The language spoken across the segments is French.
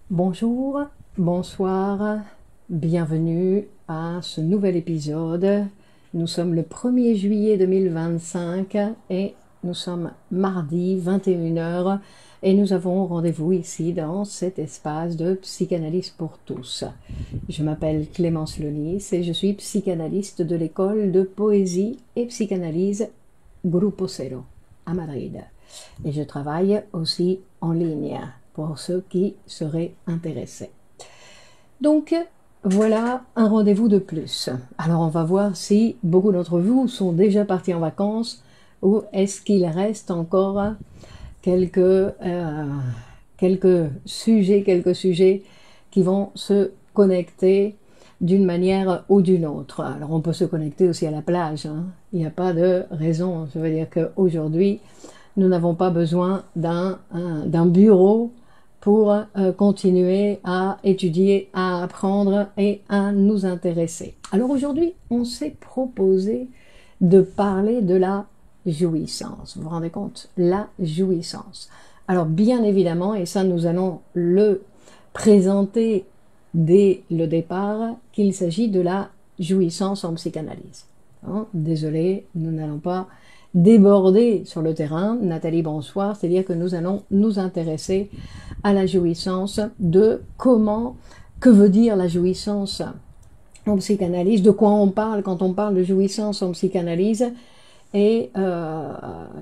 Bonjour, bonsoir, bienvenue à ce nouvel épisode. Nous sommes le 1er juillet 2025 et nous sommes mardi 21h et nous avons rendez-vous ici dans cet espace de psychanalyse pour tous. Je m'appelle Clémence Lonis et je suis psychanalyste de l'école de poésie et psychanalyse Grupo Zero à Madrid. Et je travaille aussi en ligne pour ceux qui seraient intéressés. Donc, voilà un rendez-vous de plus. Alors, on va voir si beaucoup d'entre vous sont déjà partis en vacances ou est-ce qu'il reste encore quelques sujets qui vont se connecter d'une manière ou d'une autre. Alors, on peut se connecter aussi à la plage, hein. Il n'y a pas de raison. Je veux dire qu'aujourd'hui, nous n'avons pas besoin d'un bureau pour continuer à étudier, à apprendre et à nous intéresser. Alors aujourd'hui, on s'est proposé de parler de la jouissance. Vous vous rendez compte? La jouissance. Alors bien évidemment, et ça nous allons le présenter dès le départ, qu'il s'agit de la jouissance en psychanalyse. Hein? Désolé, nous n'allons pas déborder sur le terrain. Nathalie, bonsoir. C'est-à-dire que nous allons nous intéresser à la jouissance, de que veut dire la jouissance en psychanalyse, de quoi on parle quand on parle de jouissance en psychanalyse, et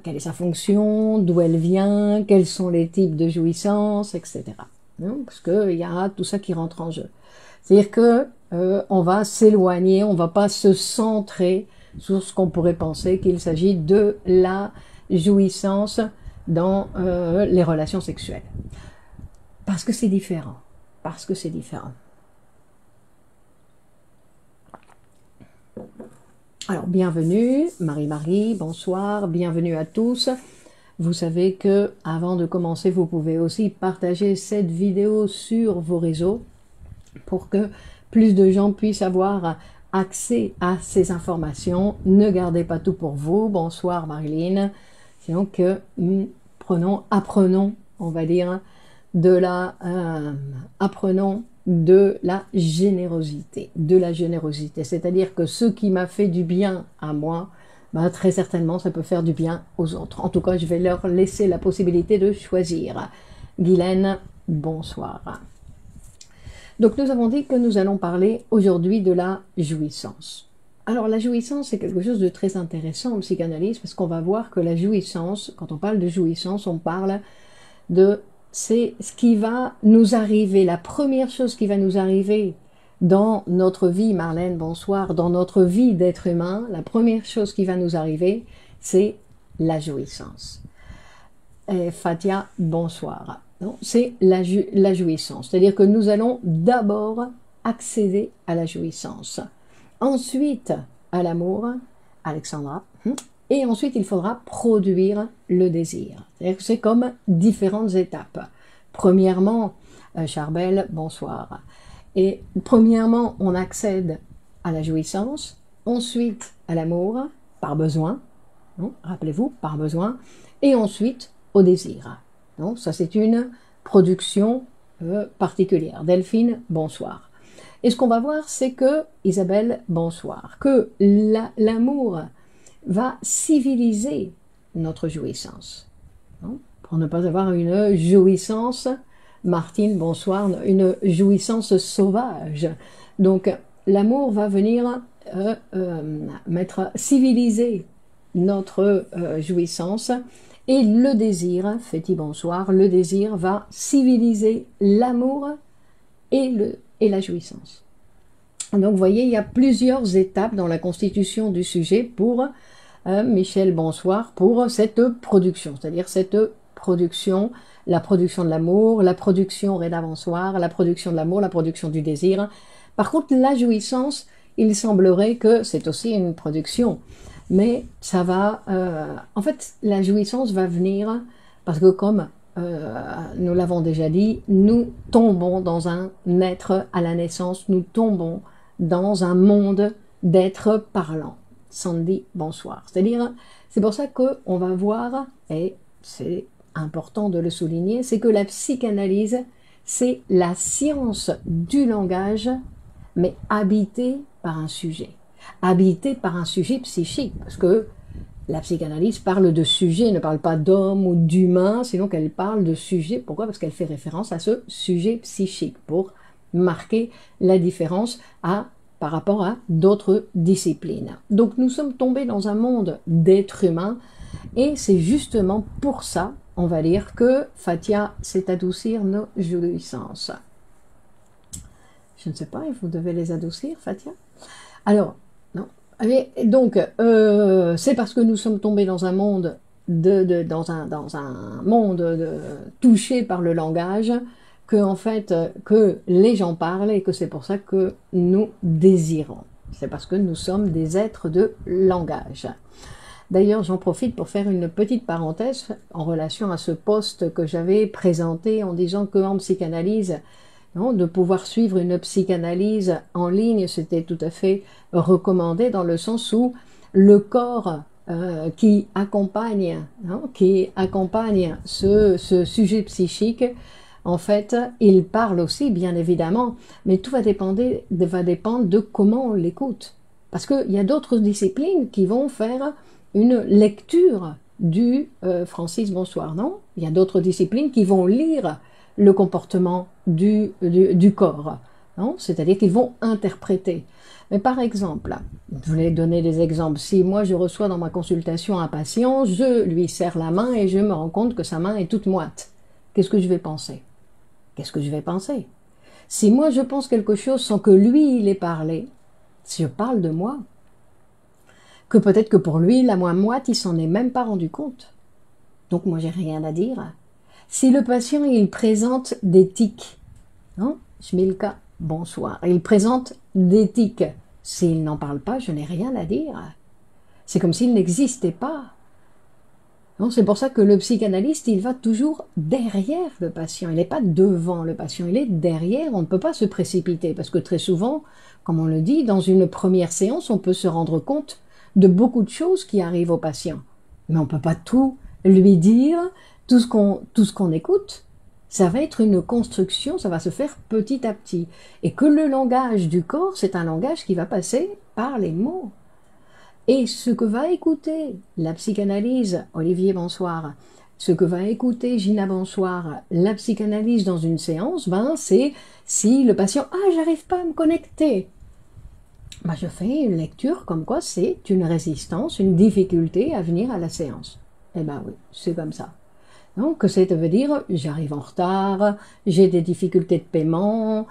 quelle est sa fonction, d'où elle vient, quels sont les types de jouissance, etc. Parce qu'il y a tout ça qui rentre en jeu. C'est-à-dire que on va s'éloigner, on ne va pas se centrer sur ce qu'on pourrait penser qu'il s'agit de la jouissance dans les relations sexuelles. Parce que c'est différent. Parce que c'est différent. Alors, bienvenue, Marie-Marie, bonsoir, bienvenue à tous. Vous savez que avant de commencer, vous pouvez aussi partager cette vidéo sur vos réseaux pour que plus de gens puissent avoir accès à ces informations. Ne gardez pas tout pour vous. Bonsoir, Marilyn. Sinon que nous apprenons, on va dire, apprenons de la générosité, c'est-à-dire que ce qui m'a fait du bien à moi, très certainement ça peut faire du bien aux autres. En tout cas, je vais leur laisser la possibilité de choisir. Guylaine, bonsoir. Donc nous avons dit que nous allons parler aujourd'hui de la jouissance. Alors la jouissance, c'est quelque chose de très intéressant en psychanalyse, parce qu'on va voir que la jouissance, quand on parle de jouissance, on parle de c'est ce qui va nous arriver, la première chose qui va nous arriver dans notre vie, Marlène, bonsoir, dans notre vie d'être humain, la première chose qui va nous arriver, c'est la jouissance. Et Fatia, bonsoir. C'est la jouissance, c'est-à-dire que nous allons d'abord accéder à la jouissance, ensuite à l'amour, Alexandra, et ensuite, il faudra produire le désir. C'est-à-dire que c'est comme différentes étapes. Premièrement, Charbel, bonsoir. Et premièrement, on accède à la jouissance, ensuite à l'amour, par besoin, rappelez-vous, par besoin, et ensuite au désir. Donc, ça, c'est une production particulière. Delphine, bonsoir. Et ce qu'on va voir, c'est que, Isabelle, bonsoir, que l'amour va civiliser notre jouissance. Pour ne pas avoir une jouissance, Martine, bonsoir, une jouissance sauvage. Donc, l'amour va venir civiliser notre jouissance, et le désir, Féti, bonsoir, le désir va civiliser l'amour et la jouissance. Donc, vous voyez, il y a plusieurs étapes dans la constitution du sujet pour Michel, bonsoir, pour cette production, c'est-à-dire cette production, la production de l'amour, la production, Reda, bonsoir, la production de l'amour, la production du désir. Par contre, la jouissance, il semblerait que c'est aussi une production, mais ça va, en fait, la jouissance va venir, parce que comme nous l'avons déjà dit, nous tombons dans un être à la naissance, nous tombons dans un monde d'êtres parlants. Sandy, bonsoir. C'est-à-dire, c'est pour ça qu'on va voir, et c'est important de le souligner, c'est que la psychanalyse, c'est la science du langage, mais habitée par un sujet. Habitée par un sujet psychique, parce que la psychanalyse parle de sujet, ne parle pas d'homme ou d'humain, sinon qu'elle parle de sujet. Pourquoi? Parce qu'elle fait référence à ce sujet psychique, pour marquer la différence par rapport à d'autres disciplines. Donc nous sommes tombés dans un monde d'êtres humains, et c'est justement pour ça, on va dire, que Fatia, c'est adoucir nos jouissances. Je ne sais pas, vous devez les adoucir, Fatia? Alors, non. Et donc, c'est parce que nous sommes tombés dans un monde touché par le langage, que en fait, que les gens parlent, et que c'est pour ça que nous désirons. C'est parce que nous sommes des êtres de langage. D'ailleurs, j'en profite pour faire une petite parenthèse en relation à ce post que j'avais présenté en disant qu'en psychanalyse, non, de pouvoir suivre une psychanalyse en ligne, c'était tout à fait recommandé, dans le sens où le corps qui accompagne ce sujet psychique, en fait, il parle aussi, bien évidemment, mais tout va dépendre de comment on l'écoute. Parce qu'il y a d'autres disciplines qui vont faire une lecture du Francis Bonsoir, non? Il y a d'autres disciplines qui vont lire le comportement du corps, non? C'est-à-dire qu'ils vont interpréter. Mais par exemple, je voulais donner des exemples. Si moi je reçois dans ma consultation un patient, je lui serre la main et je me rends compte que sa main est toute moite, qu'est-ce que je vais penser? Qu'est-ce que je vais penser? Si moi je pense quelque chose sans que lui il ait parlé, si je parle de moi, que peut-être que pour lui, la main moite, il s'en est même pas rendu compte. Donc moi, j'ai rien à dire. Si le patient, il présente des tics, non? Schmilka, bonsoir. Il présente des tics. S'il n'en parle pas, je n'ai rien à dire. C'est comme s'il n'existait pas. C'est pour ça que le psychanalyste, il va toujours derrière le patient. Il n'est pas devant le patient, il est derrière. On ne peut pas se précipiter, parce que très souvent, comme on le dit, dans une première séance, on peut se rendre compte de beaucoup de choses qui arrivent au patient. Mais on ne peut pas tout lui dire, tout ce qu'on écoute. Ça va être une construction, ça va se faire petit à petit. Et que le langage du corps, c'est un langage qui va passer par les mots. Et ce que va écouter la psychanalyse, Olivier Bonsoir, ce que va écouter Gina Bonsoir, la psychanalyse dans une séance, c'est si le patient « Ah, j'arrive pas à me connecter ». Je fais une lecture comme quoi c'est une résistance, une difficulté à venir à la séance. Eh bien oui, c'est comme ça. Donc, ça veut dire, j'arrive en retard, j'ai des difficultés de paiement,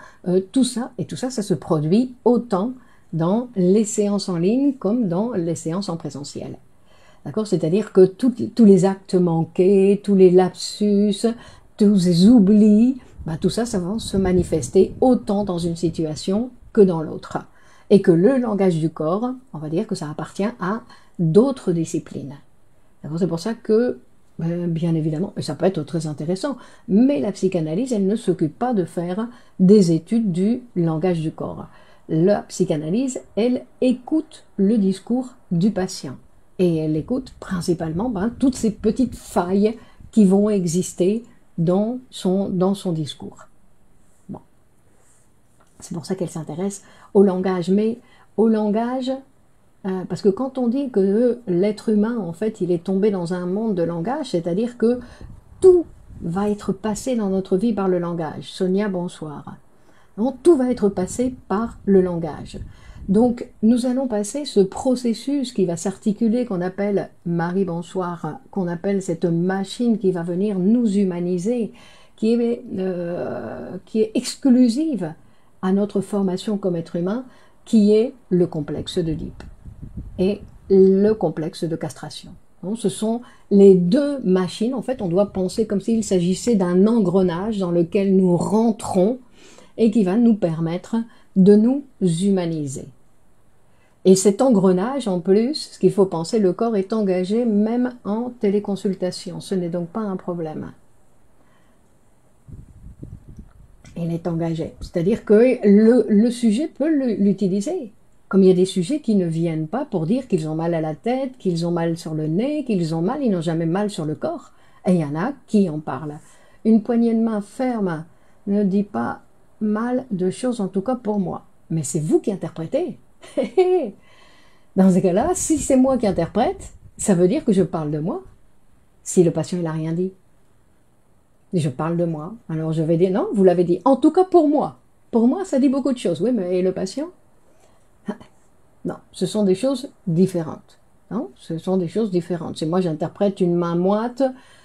tout ça, et tout ça, ça se produit autant dans les séances en ligne comme dans les séances en présentiel. D'accord? C'est-à-dire que tous les actes manqués, tous les lapsus, tous les oublis, tout ça, ça va se manifester autant dans une situation que dans l'autre. Et que le langage du corps, on va dire que ça appartient à d'autres disciplines. C'est pour ça que, bien évidemment, et ça peut être très intéressant, mais la psychanalyse, elle ne s'occupe pas de faire des études du langage du corps. La psychanalyse, elle écoute le discours du patient. Et elle écoute principalement toutes ces petites failles qui vont exister dans son discours. C'est pour ça qu'elle s'intéresse au langage, mais au langage, parce que quand on dit que l'être humain, en fait, il est tombé dans un monde de langage, c'est-à-dire que tout va être passé dans notre vie par le langage. Sonia, bonsoir. Donc, tout va être passé par le langage. Donc, nous allons passer ce processus qui va s'articuler, qu'on appelle Marie, bonsoir, qu'on appelle cette machine qui va venir nous humaniser, qui est exclusive à notre formation comme être humain, qui est le complexe d'Oedipe et le complexe de castration. Donc, ce sont les deux machines. En fait, on doit penser comme s'il s'agissait d'un engrenage dans lequel nous rentrons et qui va nous permettre de nous humaniser. Et cet engrenage, en plus, ce qu'il faut penser, le corps est engagé même en téléconsultation. Ce n'est donc pas un problème. Il est engagé. C'est-à-dire que le sujet peut l'utiliser. Comme il y a des sujets qui ne viennent pas pour dire qu'ils ont mal à la tête, qu'ils ont mal sur le nez, ils n'ont jamais mal sur le corps. Et il y en a qui en parlent. Une poignée de main ferme ne dit pas mal de choses, en tout cas pour moi. Mais c'est vous qui interprétez. Dans ce cas-là, si c'est moi qui interprète, ça veut dire que je parle de moi. Si le patient il n'a rien dit, je parle de moi. Alors je vais dire non, vous l'avez dit. En tout cas pour moi. Pour moi, ça dit beaucoup de choses. Oui, mais et le patient? Non, ce sont des choses différentes. Non, ce sont des choses différentes. Si moi j'interprète une main moite,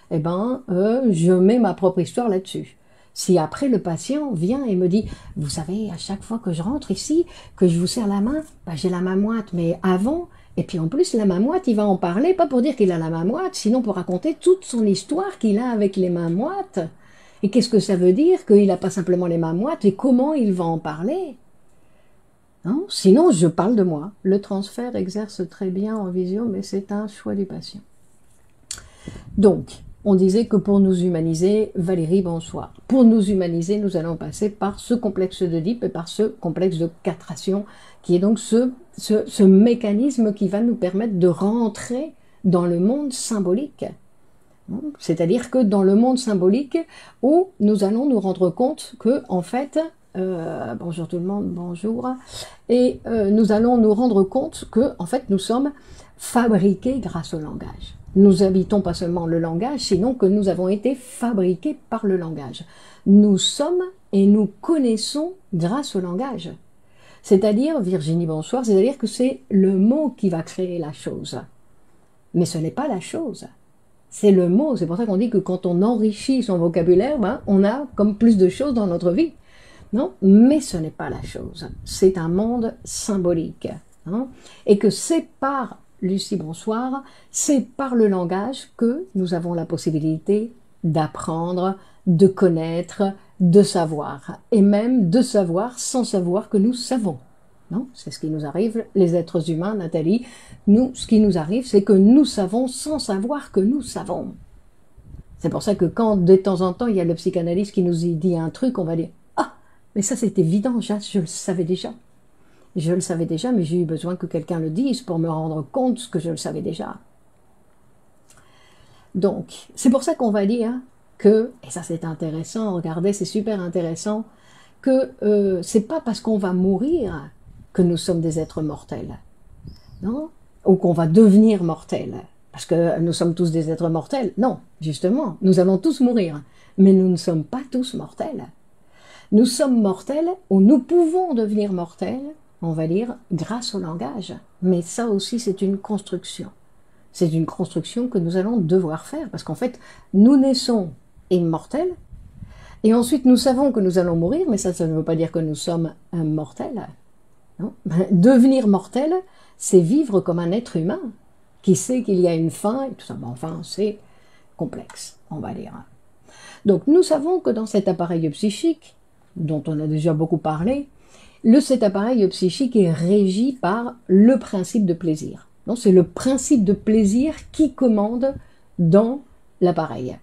eh ben, je mets ma propre histoire là-dessus. Si après le patient vient et me dit, vous savez, à chaque fois que je rentre ici, que je vous serre la main, ben, j'ai la main moite, mais avant, et puis en plus la main moite, il va en parler, pas pour dire qu'il a la main moite, sinon pour raconter toute son histoire qu'il a avec les mains moites. Et qu'est-ce que ça veut dire qu'il n'a pas simplement les mains moites et comment il va en parler? Non, sinon, je parle de moi. Le transfert exerce très bien en visio, mais c'est un choix du patient. Donc, on disait que pour nous humaniser, Valérie, bonsoir. Pour nous humaniser, nous allons passer par ce complexe d'Oedipe et par ce complexe de castration, qui est donc ce mécanisme qui va nous permettre de rentrer dans le monde symbolique. C'est-à-dire que dans le monde symbolique, où nous allons nous rendre compte que, en fait, bonjour tout le monde, bonjour, et nous allons nous rendre compte que, en fait, nous sommes fabriqués grâce au langage. Nous habitons pas seulement le langage, sinon que nous avons été fabriqués par le langage. Nous sommes et nous connaissons grâce au langage. C'est-à-dire, Virginie, bonsoir, c'est-à-dire que c'est le mot qui va créer la chose. Mais ce n'est pas la chose. C'est le mot. C'est pour ça qu'on dit que quand on enrichit son vocabulaire, ben, on a comme plus de choses dans notre vie. Non, mais ce n'est pas la chose. C'est un monde symbolique. Hein, et que c'est par Lucie, bonsoir, c'est par le langage que nous avons la possibilité d'apprendre, de connaître, de savoir, et même de savoir sans savoir que nous savons. Non, c'est ce qui nous arrive, les êtres humains, Nathalie. Nous, ce qui nous arrive, c'est que nous savons sans savoir que nous savons. C'est pour ça que quand, de temps en temps, il y a le psychanalyste qui nous dit un truc, on va dire « Ah, mais ça c'est évident, je le savais déjà. » Je le savais déjà, mais j'ai eu besoin que quelqu'un le dise pour me rendre compte que je le savais déjà. Donc, c'est pour ça qu'on va dire que, et ça c'est intéressant, regardez, c'est super intéressant, que c'est pas parce qu'on va mourir que nous sommes des êtres mortels, non? Ou qu'on va devenir mortels, parce que nous sommes tous des êtres mortels. Non, justement, nous allons tous mourir, mais nous ne sommes pas tous mortels. Nous sommes mortels, ou nous pouvons devenir mortels, on va dire, grâce au langage. Mais ça aussi, c'est une construction. C'est une construction que nous allons devoir faire, parce qu'en fait, nous naissons immortels, et ensuite nous savons que nous allons mourir, mais ça ne veut pas dire que nous sommes mortels. Non, devenir mortel, c'est vivre comme un être humain, qui sait qu'il y a une fin, et tout ça. Mais enfin, c'est complexe, on va dire. Donc nous savons que dans cet appareil psychique, dont on a déjà beaucoup parlé, cet appareil psychique est régi par le principe de plaisir. C'est le principe de plaisir qui commande dans l'appareil.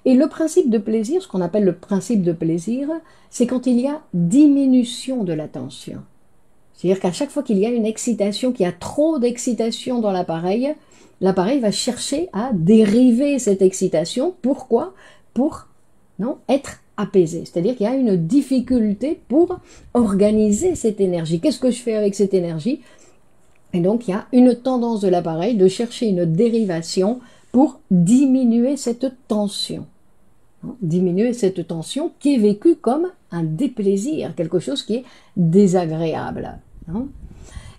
Et le principe de plaisir, ce qu'on appelle le principe de plaisir, c'est quand il y a diminution de la tension. C'est-à-dire qu'à chaque fois qu'il y a une excitation, qu'il y a trop d'excitation dans l'appareil va chercher à dériver cette excitation. Pourquoi? Pour être apaisé. C'est-à-dire qu'il y a une difficulté pour organiser cette énergie. Qu'est-ce que je fais avec cette énergie? Et donc, il y a une tendance de l'appareil de chercher une dérivation pour diminuer cette tension. Diminuer cette tension qui est vécue comme un déplaisir, quelque chose qui est désagréable.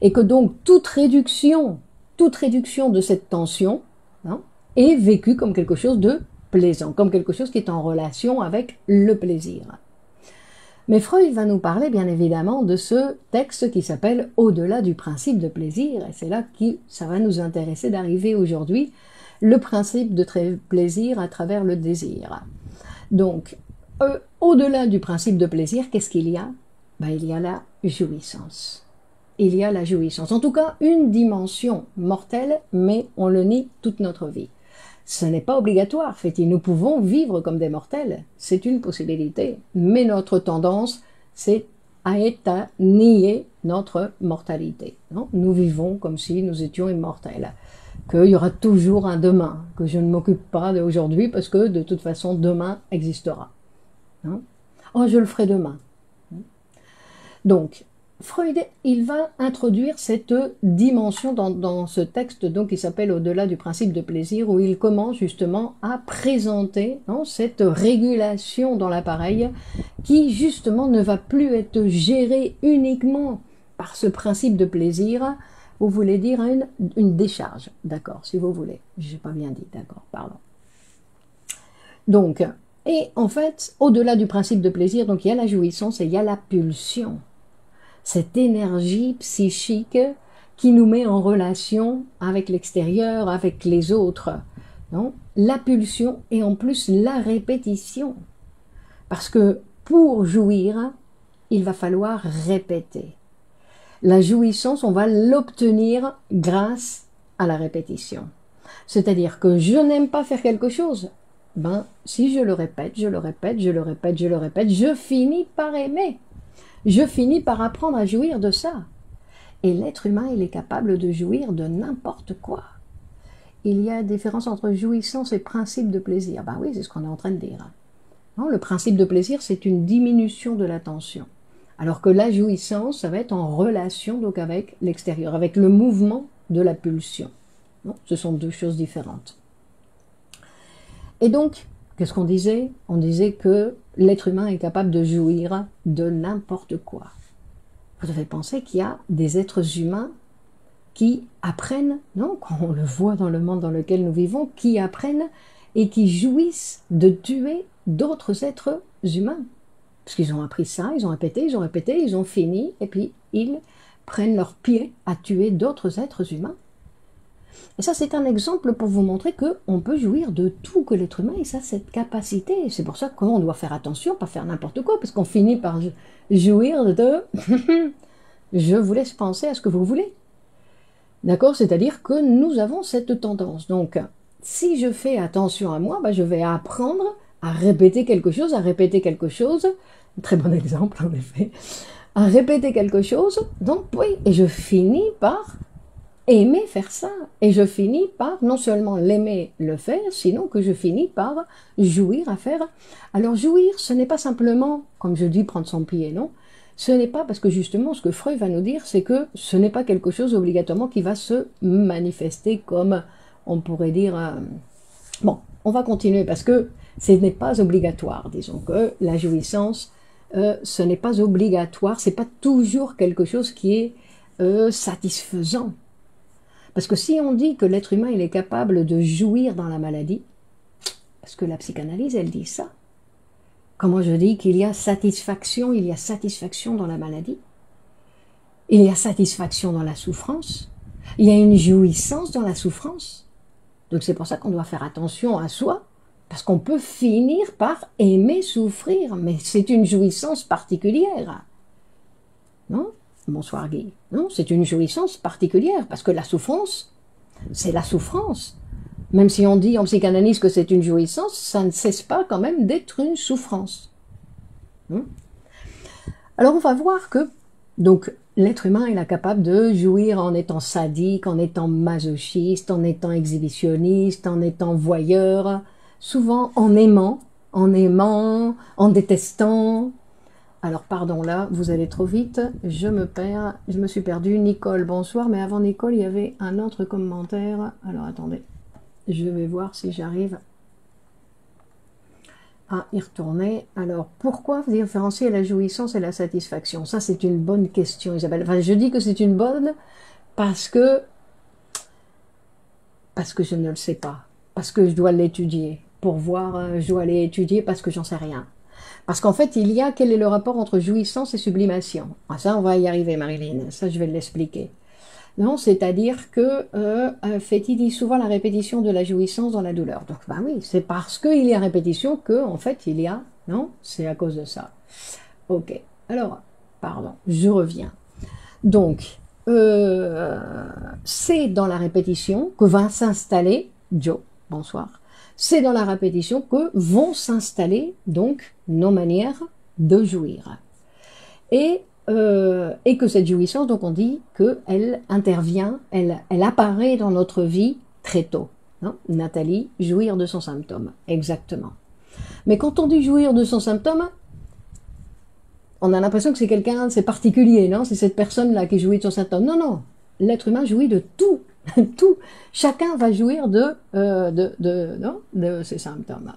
Et que donc, toute réduction de cette tension est vécue comme quelque chose de plaisant, comme quelque chose qui est en relation avec le plaisir. Mais Freud va nous parler bien évidemment de ce texte qui s'appelle « Au-delà du principe de plaisir », et c'est là que ça va nous intéresser d'arriver aujourd'hui, le principe de plaisir à travers le désir. Donc, au-delà du principe de plaisir, qu'est-ce qu'il y a? Il y a la jouissance. Il y a la jouissance, en tout cas une dimension mortelle, mais on le nie toute notre vie. Ce n'est pas obligatoire, fait-il. Nous pouvons vivre comme des mortels, c'est une possibilité. Mais notre tendance, c'est à nier notre mortalité. Nous vivons comme si nous étions immortels. Qu'il y aura toujours un demain, que je ne m'occupe pas d'aujourd'hui parce que de toute façon, demain existera. Oh, je le ferai demain. Donc, Freud, il va introduire cette dimension dans ce texte donc, qui s'appelle Au-delà du principe de plaisir, où il commence justement à présenter cette régulation dans l'appareil qui justement ne va plus être gérée uniquement par ce principe de plaisir. Vous voulez dire une décharge, d'accord, si vous voulez. Je n'ai pas bien dit, d'accord, pardon. Donc, et en fait, au-delà du principe de plaisir, donc il y a la jouissance et il y a la pulsion. Cette énergie psychique qui nous met en relation avec l'extérieur, avec les autres. Non, la pulsion et en plus la répétition. Parce que pour jouir, il va falloir répéter. La jouissance, on va l'obtenir grâce à la répétition. C'est-à-dire que je n'aime pas faire quelque chose. Ben, si je le répète, je le répète, je le répète, je le répète, je finis par aimer. Je finis par apprendre à jouir de ça. Et l'être humain, il est capable de jouir de n'importe quoi. Il y a différence entre jouissance et principe de plaisir. Ben oui, c'est ce qu'on est en train de dire. Non, le principe de plaisir, c'est une diminution de l'attention. Alors que la jouissance, ça va être en relation donc avec l'extérieur, avec le mouvement de la pulsion. Non, ce sont deux choses différentes. Et donc, qu'est-ce qu'on disait? On disait que l'être humain est capable de jouir de n'importe quoi. Vous devez penser qu'il y a des êtres humains qui apprennent, non, quand on le voit dans le monde dans lequel nous vivons, qui apprennent et qui jouissent de tuer d'autres êtres humains. Parce qu'ils ont appris ça, ils ont répété, ils ont fini, et puis ils prennent leur pied à tuer d'autres êtres humains. Et ça, c'est un exemple pour vous montrer qu'on peut jouir de tout, que l'être humain a cette capacité. C'est pour ça qu'on doit faire attention, pas faire n'importe quoi, parce qu'on finit par jouir de « je vous laisse penser à ce que vous voulez ». D'accord? C'est-à-dire que nous avons cette tendance. Donc, si je fais attention à moi, je vais apprendre à répéter quelque chose, très bon exemple en effet, à répéter quelque chose, donc oui, et je finis par aimer faire ça, et je finis par non seulement l'aimer le faire, sinon que je finis par jouir à faire. Alors jouir, ce n'est pas simplement, comme je dis, prendre son pied, non, ce n'est pas parce que justement ce que Freud va nous dire, c'est que ce n'est pas quelque chose obligatoirement qui va se manifester comme, on pourrait dire, bon, on va continuer parce que ce n'est pas obligatoire, disons que la jouissance, ce n'est pas obligatoire, c'est pas toujours quelque chose qui est satisfaisant. Parce que si on dit que l'être humain il est capable de jouir dans la maladie, parce que la psychanalyse elle dit ça, comment je dis qu'il y a satisfaction dans la maladie, il y a satisfaction dans la souffrance, il y a une jouissance dans la souffrance. Donc c'est pour ça qu'on doit faire attention à soi, parce qu'on peut finir par aimer souffrir, mais c'est une jouissance particulière. Non? Bonsoir Guy. Non, c'est une jouissance particulière, parce que la souffrance, c'est la souffrance. Même si on dit en psychanalyse que c'est une jouissance, ça ne cesse pas quand même d'être une souffrance. Alors on va voir que donc l'être humain il est capable de jouir en étant sadique, en étant masochiste, en étant exhibitionniste, en étant voyeur, souvent en aimant, en détestant. Alors pardon là, vous allez trop vite, je me perds, je me suis perdue. Nicole, bonsoir, mais avant Nicole, il y avait un autre commentaire. Alors attendez, je vais voir si j'arrive à y retourner. Alors, pourquoi vous différenciez la jouissance et la satisfaction? Ça, c'est une bonne question, Isabelle. Enfin, je dis que c'est une bonne parce que je ne le sais pas, parce que je dois l'étudier. Pour voir, je dois aller étudier parce que j'en sais rien. Parce qu'en fait, il y a quel est le rapport entre jouissance et sublimation. Ah, ça, on va y arriver, Marilyn. Ça, je vais l'expliquer. Non, c'est-à-dire que Féti dit souvent la répétition de la jouissance dans la douleur. Donc, bah oui, c'est parce qu'il y a répétition que, en fait, il y a... Non, c'est à cause de ça. Ok. Alors, pardon, je reviens. Donc, c'est dans la répétition que va s'installer... Joe, bonsoir. C'est dans la répétition que vont s'installer donc nos manières de jouir. Et que cette jouissance, donc on dit qu'elle intervient, elle apparaît dans notre vie très tôt. Hein? Nathalie, jouir de son symptôme, exactement. Mais quand on dit jouir de son symptôme, On a l'impression que c'est quelqu'un, c'est particulier, non? C'est cette personne-là qui jouit de son symptôme. Non, non. L'être humain jouit de tout. Tout. Chacun va jouir non, de ses symptômes.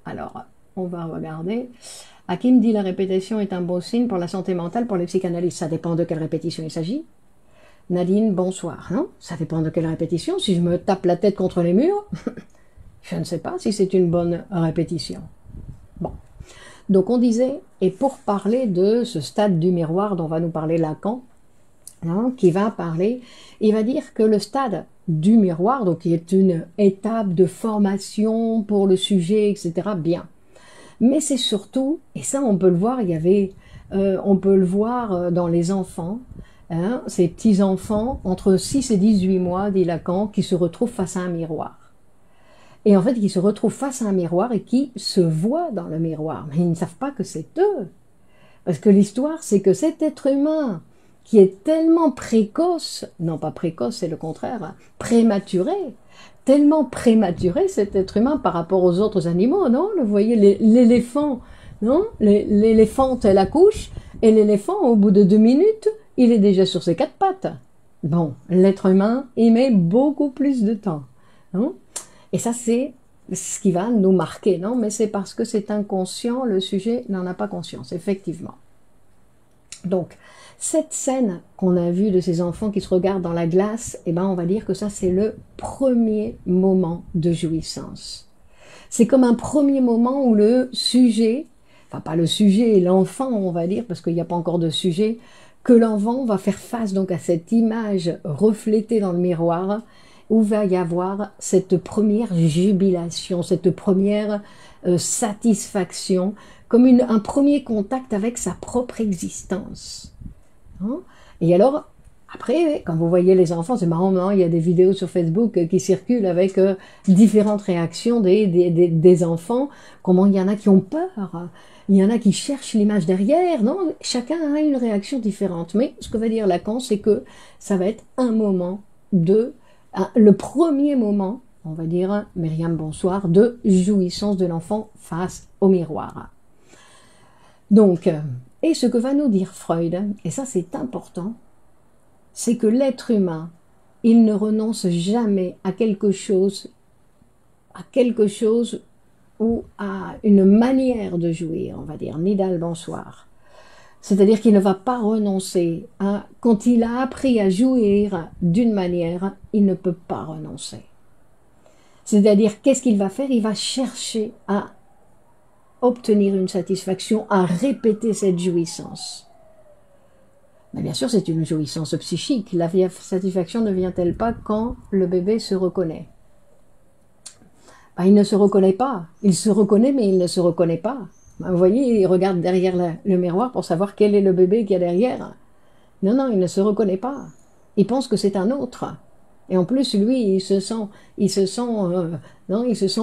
Alors, on va regarder. Hakim dit la répétition est un bon signe pour la santé mentale, pour les psychanalystes. Ça dépend de quelle répétition il s'agit. Nadine, bonsoir. Non, ça dépend de quelle répétition. Si je me tape la tête contre les murs, je ne sais pas si c'est une bonne répétition. Bon. Donc on disait, et pour parler de ce stade du miroir dont va nous parler Lacan, hein, qui va parler, il va dire que le stade du miroir, donc qui est une étape de formation pour le sujet, etc., bien. Mais c'est surtout, et ça on peut le voir, on peut le voir dans les enfants, hein, ces petits-enfants entre 6 et 18 mois, dit Lacan, qui se retrouvent face à un miroir. Et en fait, qui se retrouvent face à un miroir et qui se voient dans le miroir. Mais ils ne savent pas que c'est eux. Parce que l'histoire, c'est que cet être humain qui est tellement précoce, non pas précoce, c'est le contraire, hein, prématuré, tellement prématuré cet être humain par rapport aux autres animaux, non? Vous voyez, l'éléphant, non? L'éléphante, elle accouche, et l'éléphant, au bout de 2 minutes, il est déjà sur ses 4 pattes. Bon, l'être humain, il met beaucoup plus de temps, non? Et ça, c'est ce qui va nous marquer, non? Mais c'est parce que c'est inconscient, le sujet n'en a pas conscience, effectivement. Donc, cette scène qu'on a vue de ces enfants qui se regardent dans la glace, eh ben, on va dire que ça, c'est le premier moment de jouissance. C'est comme un premier moment où le sujet, enfin pas le sujet, l'enfant, on va dire, parce qu'il n'y a pas encore de sujet, que l'enfant va faire face donc à cette image reflétée dans le miroir, où va y avoir cette première jubilation, cette première satisfaction, comme un premier contact avec sa propre existence. Hein? Et alors, après, quand vous voyez les enfants, c'est marrant, non, il y a des vidéos sur Facebook qui circulent avec différentes réactions des enfants, comment il y en a qui ont peur, il y en a qui cherchent l'image derrière, non, chacun a une réaction différente. Mais ce que va dire Lacan, c'est que ça va être un moment le premier moment, on va dire, Myriam, bonsoir, de jouissance de l'enfant face au miroir. Donc, et ce que va nous dire Freud, et ça c'est important, c'est que l'être humain, il ne renonce jamais à quelque chose ou à une manière de jouir, on va dire, Nidal, bonsoir. C'est-à-dire qu'il ne va pas renoncer à, quand il a appris à jouir d'une manière, il ne peut pas renoncer. C'est-à-dire, qu'est-ce qu'il va faire? Il va chercher à obtenir une satisfaction, à répéter cette jouissance. Mais bien sûr, c'est une jouissance psychique. La satisfaction ne vient-elle pas quand le bébé se reconnaît? Ben, il ne se reconnaît pas. Il se reconnaît, mais il ne se reconnaît pas. Vous voyez, il regarde derrière le miroir pour savoir quel est le bébé qu'il y a derrière. Non, non, il ne se reconnaît pas. Il pense que c'est un autre. Et en plus, lui, il se sent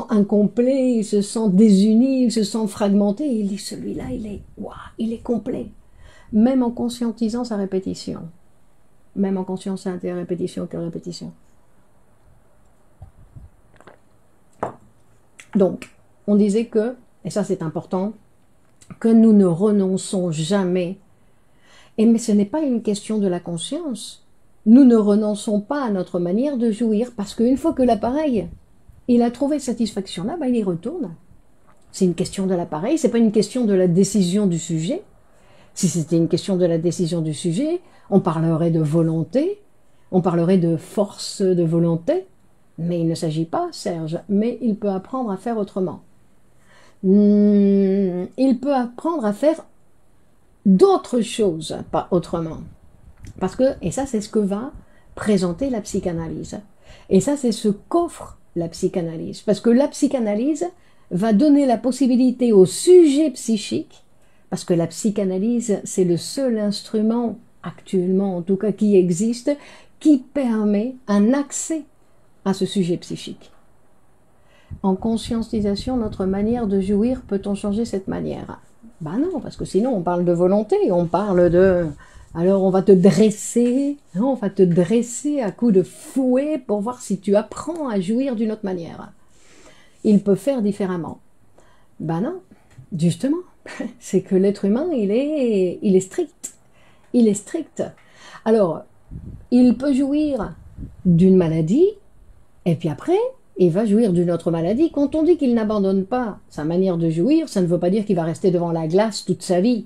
incomplet, il se sent désuni, il se sent fragmenté. Il dit, celui-là, il est complet. Même en conscientisant sa répétition. Même en conscientisant sa répétition, quelle répétition. Donc, on disait que, et ça c'est important, que nous ne renonçons jamais. Mais ce n'est pas une question de la conscience. Nous ne renonçons pas à notre manière de jouir parce qu'une fois que l'appareil, il a trouvé satisfaction là, ben il y retourne. C'est une question de l'appareil, c'est pas une question de la décision du sujet. Si c'était une question de la décision du sujet, on parlerait de volonté, on parlerait de force de volonté, mais il ne s'agit pas, Serge, mais il peut apprendre à faire autrement. Il peut apprendre à faire d'autres choses, pas autrement. Parce que, et ça c'est ce que va présenter la psychanalyse. Et ça c'est ce qu'offre la psychanalyse. Parce que la psychanalyse va donner la possibilité au sujet psychique, parce que la psychanalyse c'est le seul instrument actuellement, en tout cas qui existe, qui permet un accès à ce sujet psychique. En conscientisation, notre manière de jouir, peut-on changer cette manière? Ben non, parce que sinon on parle de volonté, on parle de... Alors on va te dresser, on va te dresser à coups de fouet pour voir si tu apprends à jouir d'une autre manière. Il peut faire différemment. Ben non, justement, C'est que l'être humain, il est strict. Il est strict. Alors, il peut jouir d'une maladie, et puis après, il va jouir d'une autre maladie. Quand on dit qu'il n'abandonne pas sa manière de jouir, ça ne veut pas dire qu'il va rester devant la glace toute sa vie.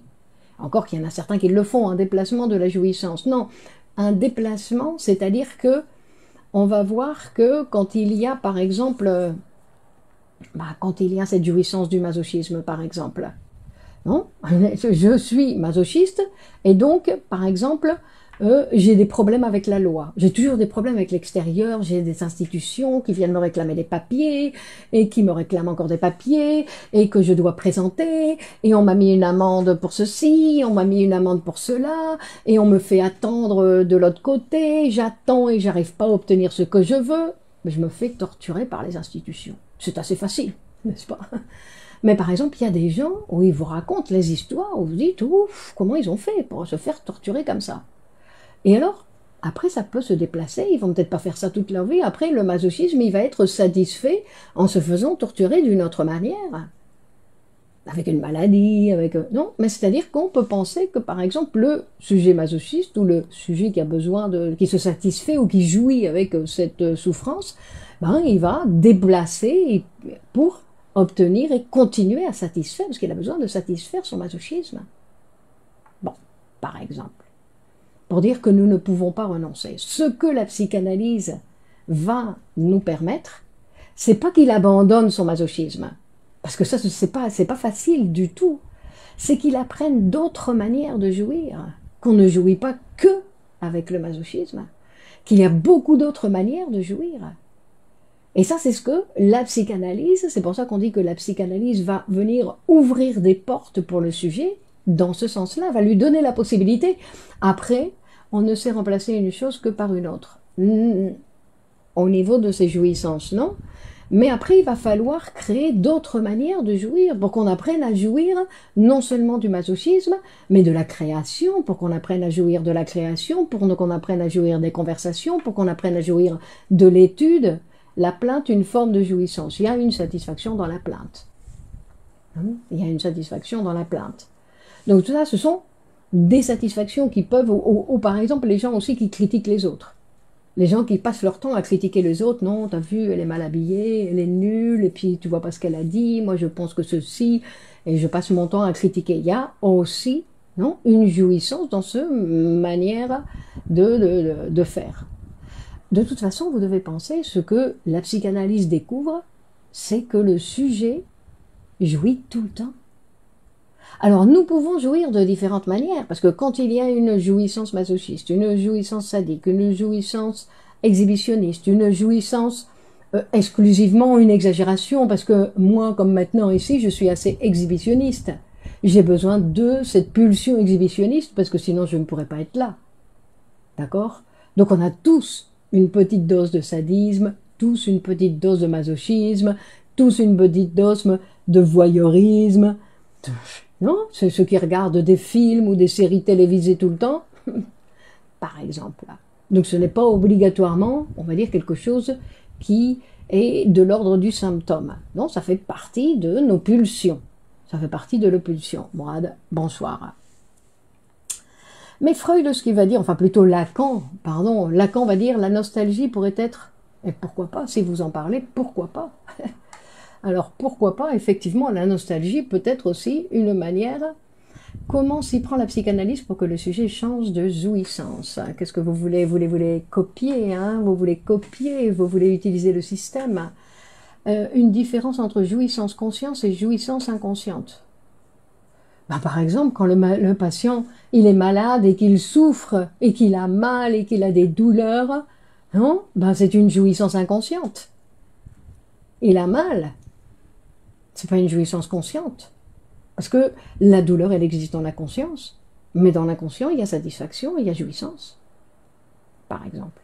Encore qu'il y en a certains qui le font, un déplacement de la jouissance. Non, un déplacement, c'est-à-dire que on va voir que quand il y a, par exemple, quand il y a cette jouissance du masochisme, par exemple, non, je suis masochiste, et donc, par exemple, j'ai des problèmes avec la loi. J'ai toujours des problèmes avec l'extérieur. J'ai des institutions qui viennent me réclamer des papiers et qui me réclament encore des papiers et que je dois présenter. Et on m'a mis une amende pour ceci, on m'a mis une amende pour cela et on me fait attendre de l'autre côté. J'attends et j'arrive pas à obtenir ce que je veux. Mais je me fais torturer par les institutions. C'est assez facile, n'est-ce pas? Mais par exemple, il y a des gens où ils vous racontent les histoires où vous dites, ouf, comment ils ont fait pour se faire torturer comme ça? Et alors, après, ça peut se déplacer, ils vont peut-être pas faire ça toute leur vie. Après, le masochisme, il va être satisfait en se faisant torturer d'une autre manière. Avec une maladie, avec... Non, mais c'est-à-dire qu'on peut penser que, par exemple, le sujet masochiste ou le sujet qui a besoin de... qui se satisfait ou qui jouit avec cette souffrance, ben, il va déplacer pour obtenir et continuer à satisfaire, parce qu'il a besoin de satisfaire son masochisme. Bon, par exemple. Pour dire que nous ne pouvons pas renoncer. Ce que la psychanalyse va nous permettre, c'est pas qu'il abandonne son masochisme, parce que ça c'est pas facile du tout. C'est qu'il apprenne d'autres manières de jouir, qu'on ne jouit pas que avec le masochisme, qu'il y a beaucoup d'autres manières de jouir. Et ça, c'est ce que la psychanalyse, c'est pour ça qu'on dit que la psychanalyse va venir ouvrir des portes pour le sujet, dans ce sens-là, va lui donner la possibilité. Après, on ne sait remplacer une chose que par une autre. Au niveau de ses jouissances, non. Mais après, il va falloir créer d'autres manières de jouir pour qu'on apprenne à jouir non seulement du masochisme, mais de la création, pour qu'on apprenne à jouir de la création, pour qu'on apprenne à jouir des conversations, pour qu'on apprenne à jouir de l'étude. La plainte, une forme de jouissance. Il y a une satisfaction dans la plainte. Il y a une satisfaction dans la plainte. Donc tout ça, ce sont des satisfactions qui peuvent, ou par exemple les gens aussi qui critiquent les autres. Les gens qui passent leur temps à critiquer les autres, non, t'as vu, elle est mal habillée, elle est nulle, et puis tu vois pas ce qu'elle a dit, moi je pense que ceci, et je passe mon temps à critiquer. Il y a aussi, non, une jouissance dans cette manière de faire. De toute façon, vous devez penser, ce que la psychanalyse découvre, c'est que le sujet jouit tout le temps. Alors nous pouvons jouir de différentes manières, parce que quand il y a une jouissance masochiste, une jouissance sadique, une jouissance exhibitionniste, une jouissance exclusivement une exagération, parce que moi, comme maintenant ici, je suis assez exhibitionniste. J'ai besoin de cette pulsion exhibitionniste, parce que sinon je ne pourrais pas être là. D'accord? Donc on a tous une petite dose de sadisme, tous une petite dose de masochisme, tous une petite dose de voyeurisme. Non, c'est ceux qui regardent des films ou des séries télévisées tout le temps, par exemple. Donc ce n'est pas obligatoirement, on va dire, quelque chose qui est de l'ordre du symptôme. Non, ça fait partie de nos pulsions. Ça fait partie de nos pulsions. Mourad, bonsoir. Mais Freud, ce qu'il va dire, enfin plutôt Lacan, pardon, Lacan va dire la nostalgie pourrait être, et pourquoi pas, si vous en parlez, pourquoi pas. Alors pourquoi pas, effectivement, la nostalgie peut être aussi une manière. Comment s'y prend la psychanalyse pour que le sujet change de jouissance? Qu'est-ce que vous voulez? Vous voulez copier, hein? Vous voulez copier, vous voulez utiliser le système. Une différence entre jouissance consciente et jouissance inconsciente. Ben, par exemple, quand le patient il est malade et qu'il souffre et qu'il a mal et qu'il a des douleurs, non? Ben, c'est une jouissance inconsciente. Il a mal. C'est pas une jouissance consciente. Parce que la douleur, elle existe dans la conscience. Mais dans l'inconscient, il y a satisfaction, il y a jouissance. Par exemple.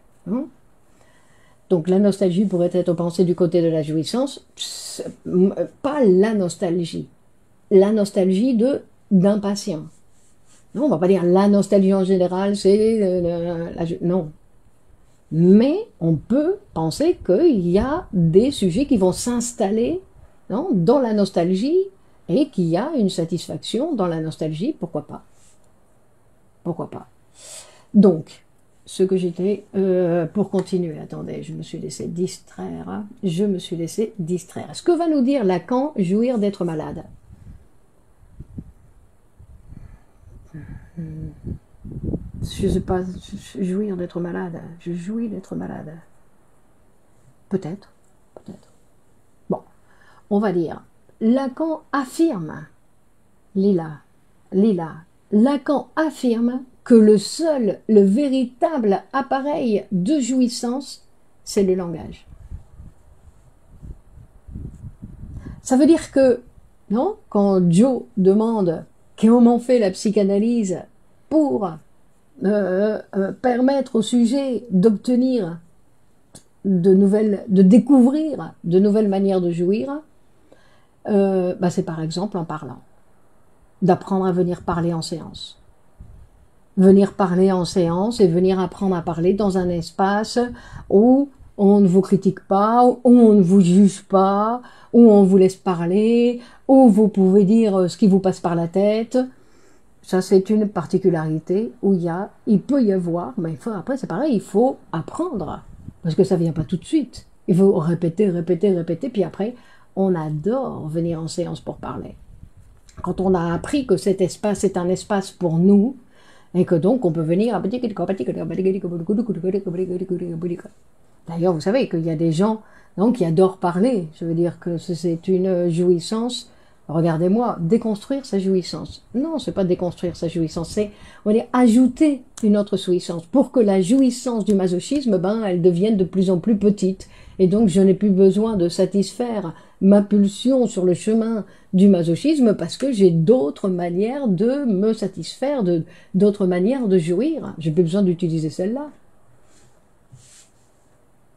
Donc la nostalgie pourrait être pensée du côté de la jouissance. Pas la nostalgie. La nostalgie d'impatient. Non, on va pas dire la nostalgie en général, c'est non. Mais on peut penser qu'il y a des sujets qui vont s'installer dans la nostalgie et qu'il y a une satisfaction dans la nostalgie, pourquoi pas? Pourquoi pas? Donc, ce que j'étais, pour continuer, attendez, je me suis laissé distraire, hein. Je me suis laissé distraire. Ce que va nous dire Lacan, jouir d'être malade? Je ne sais pas, jouir d'être malade, je jouis d'être malade. Peut-être, peut-être. Bon, on va dire, Lacan affirme, Lacan affirme que le véritable appareil de jouissance, c'est le langage. Ça veut dire que, non, quand Joe demande comment fait la psychanalyse pour permettre au sujet d'obtenir de découvrir de nouvelles manières de jouir, c'est par exemple en parlant, d'apprendre à venir parler en séance. Venir parler en séance et venir apprendre à parler dans un espace où on ne vous critique pas, où on ne vous juge pas, où on vous laisse parler, où vous pouvez dire ce qui vous passe par la tête. Ça, c'est une particularité où il peut y avoir, mais après, c'est pareil, il faut apprendre, parce que ça ne vient pas tout de suite. Il faut répéter, puis après, on adore venir en séance pour parler. Quand on a appris que cet espace est un espace pour nous, et que donc on peut venir... D'ailleurs, vous savez qu'il y a des gens qui adorent parler. Je veux dire que c'est une jouissance. Regardez-moi, déconstruire sa jouissance. Non, c'est pas déconstruire sa jouissance, c'est, on va dire, ajouter une autre jouissance. Pour que la jouissance du masochisme, elle devienne de plus en plus petite. Et donc, je n'ai plus besoin de satisfaire ma pulsion sur le chemin du masochisme parce que j'ai d'autres manières de me satisfaire, d'autres manières de jouir. J'ai plus besoin d'utiliser celle-là.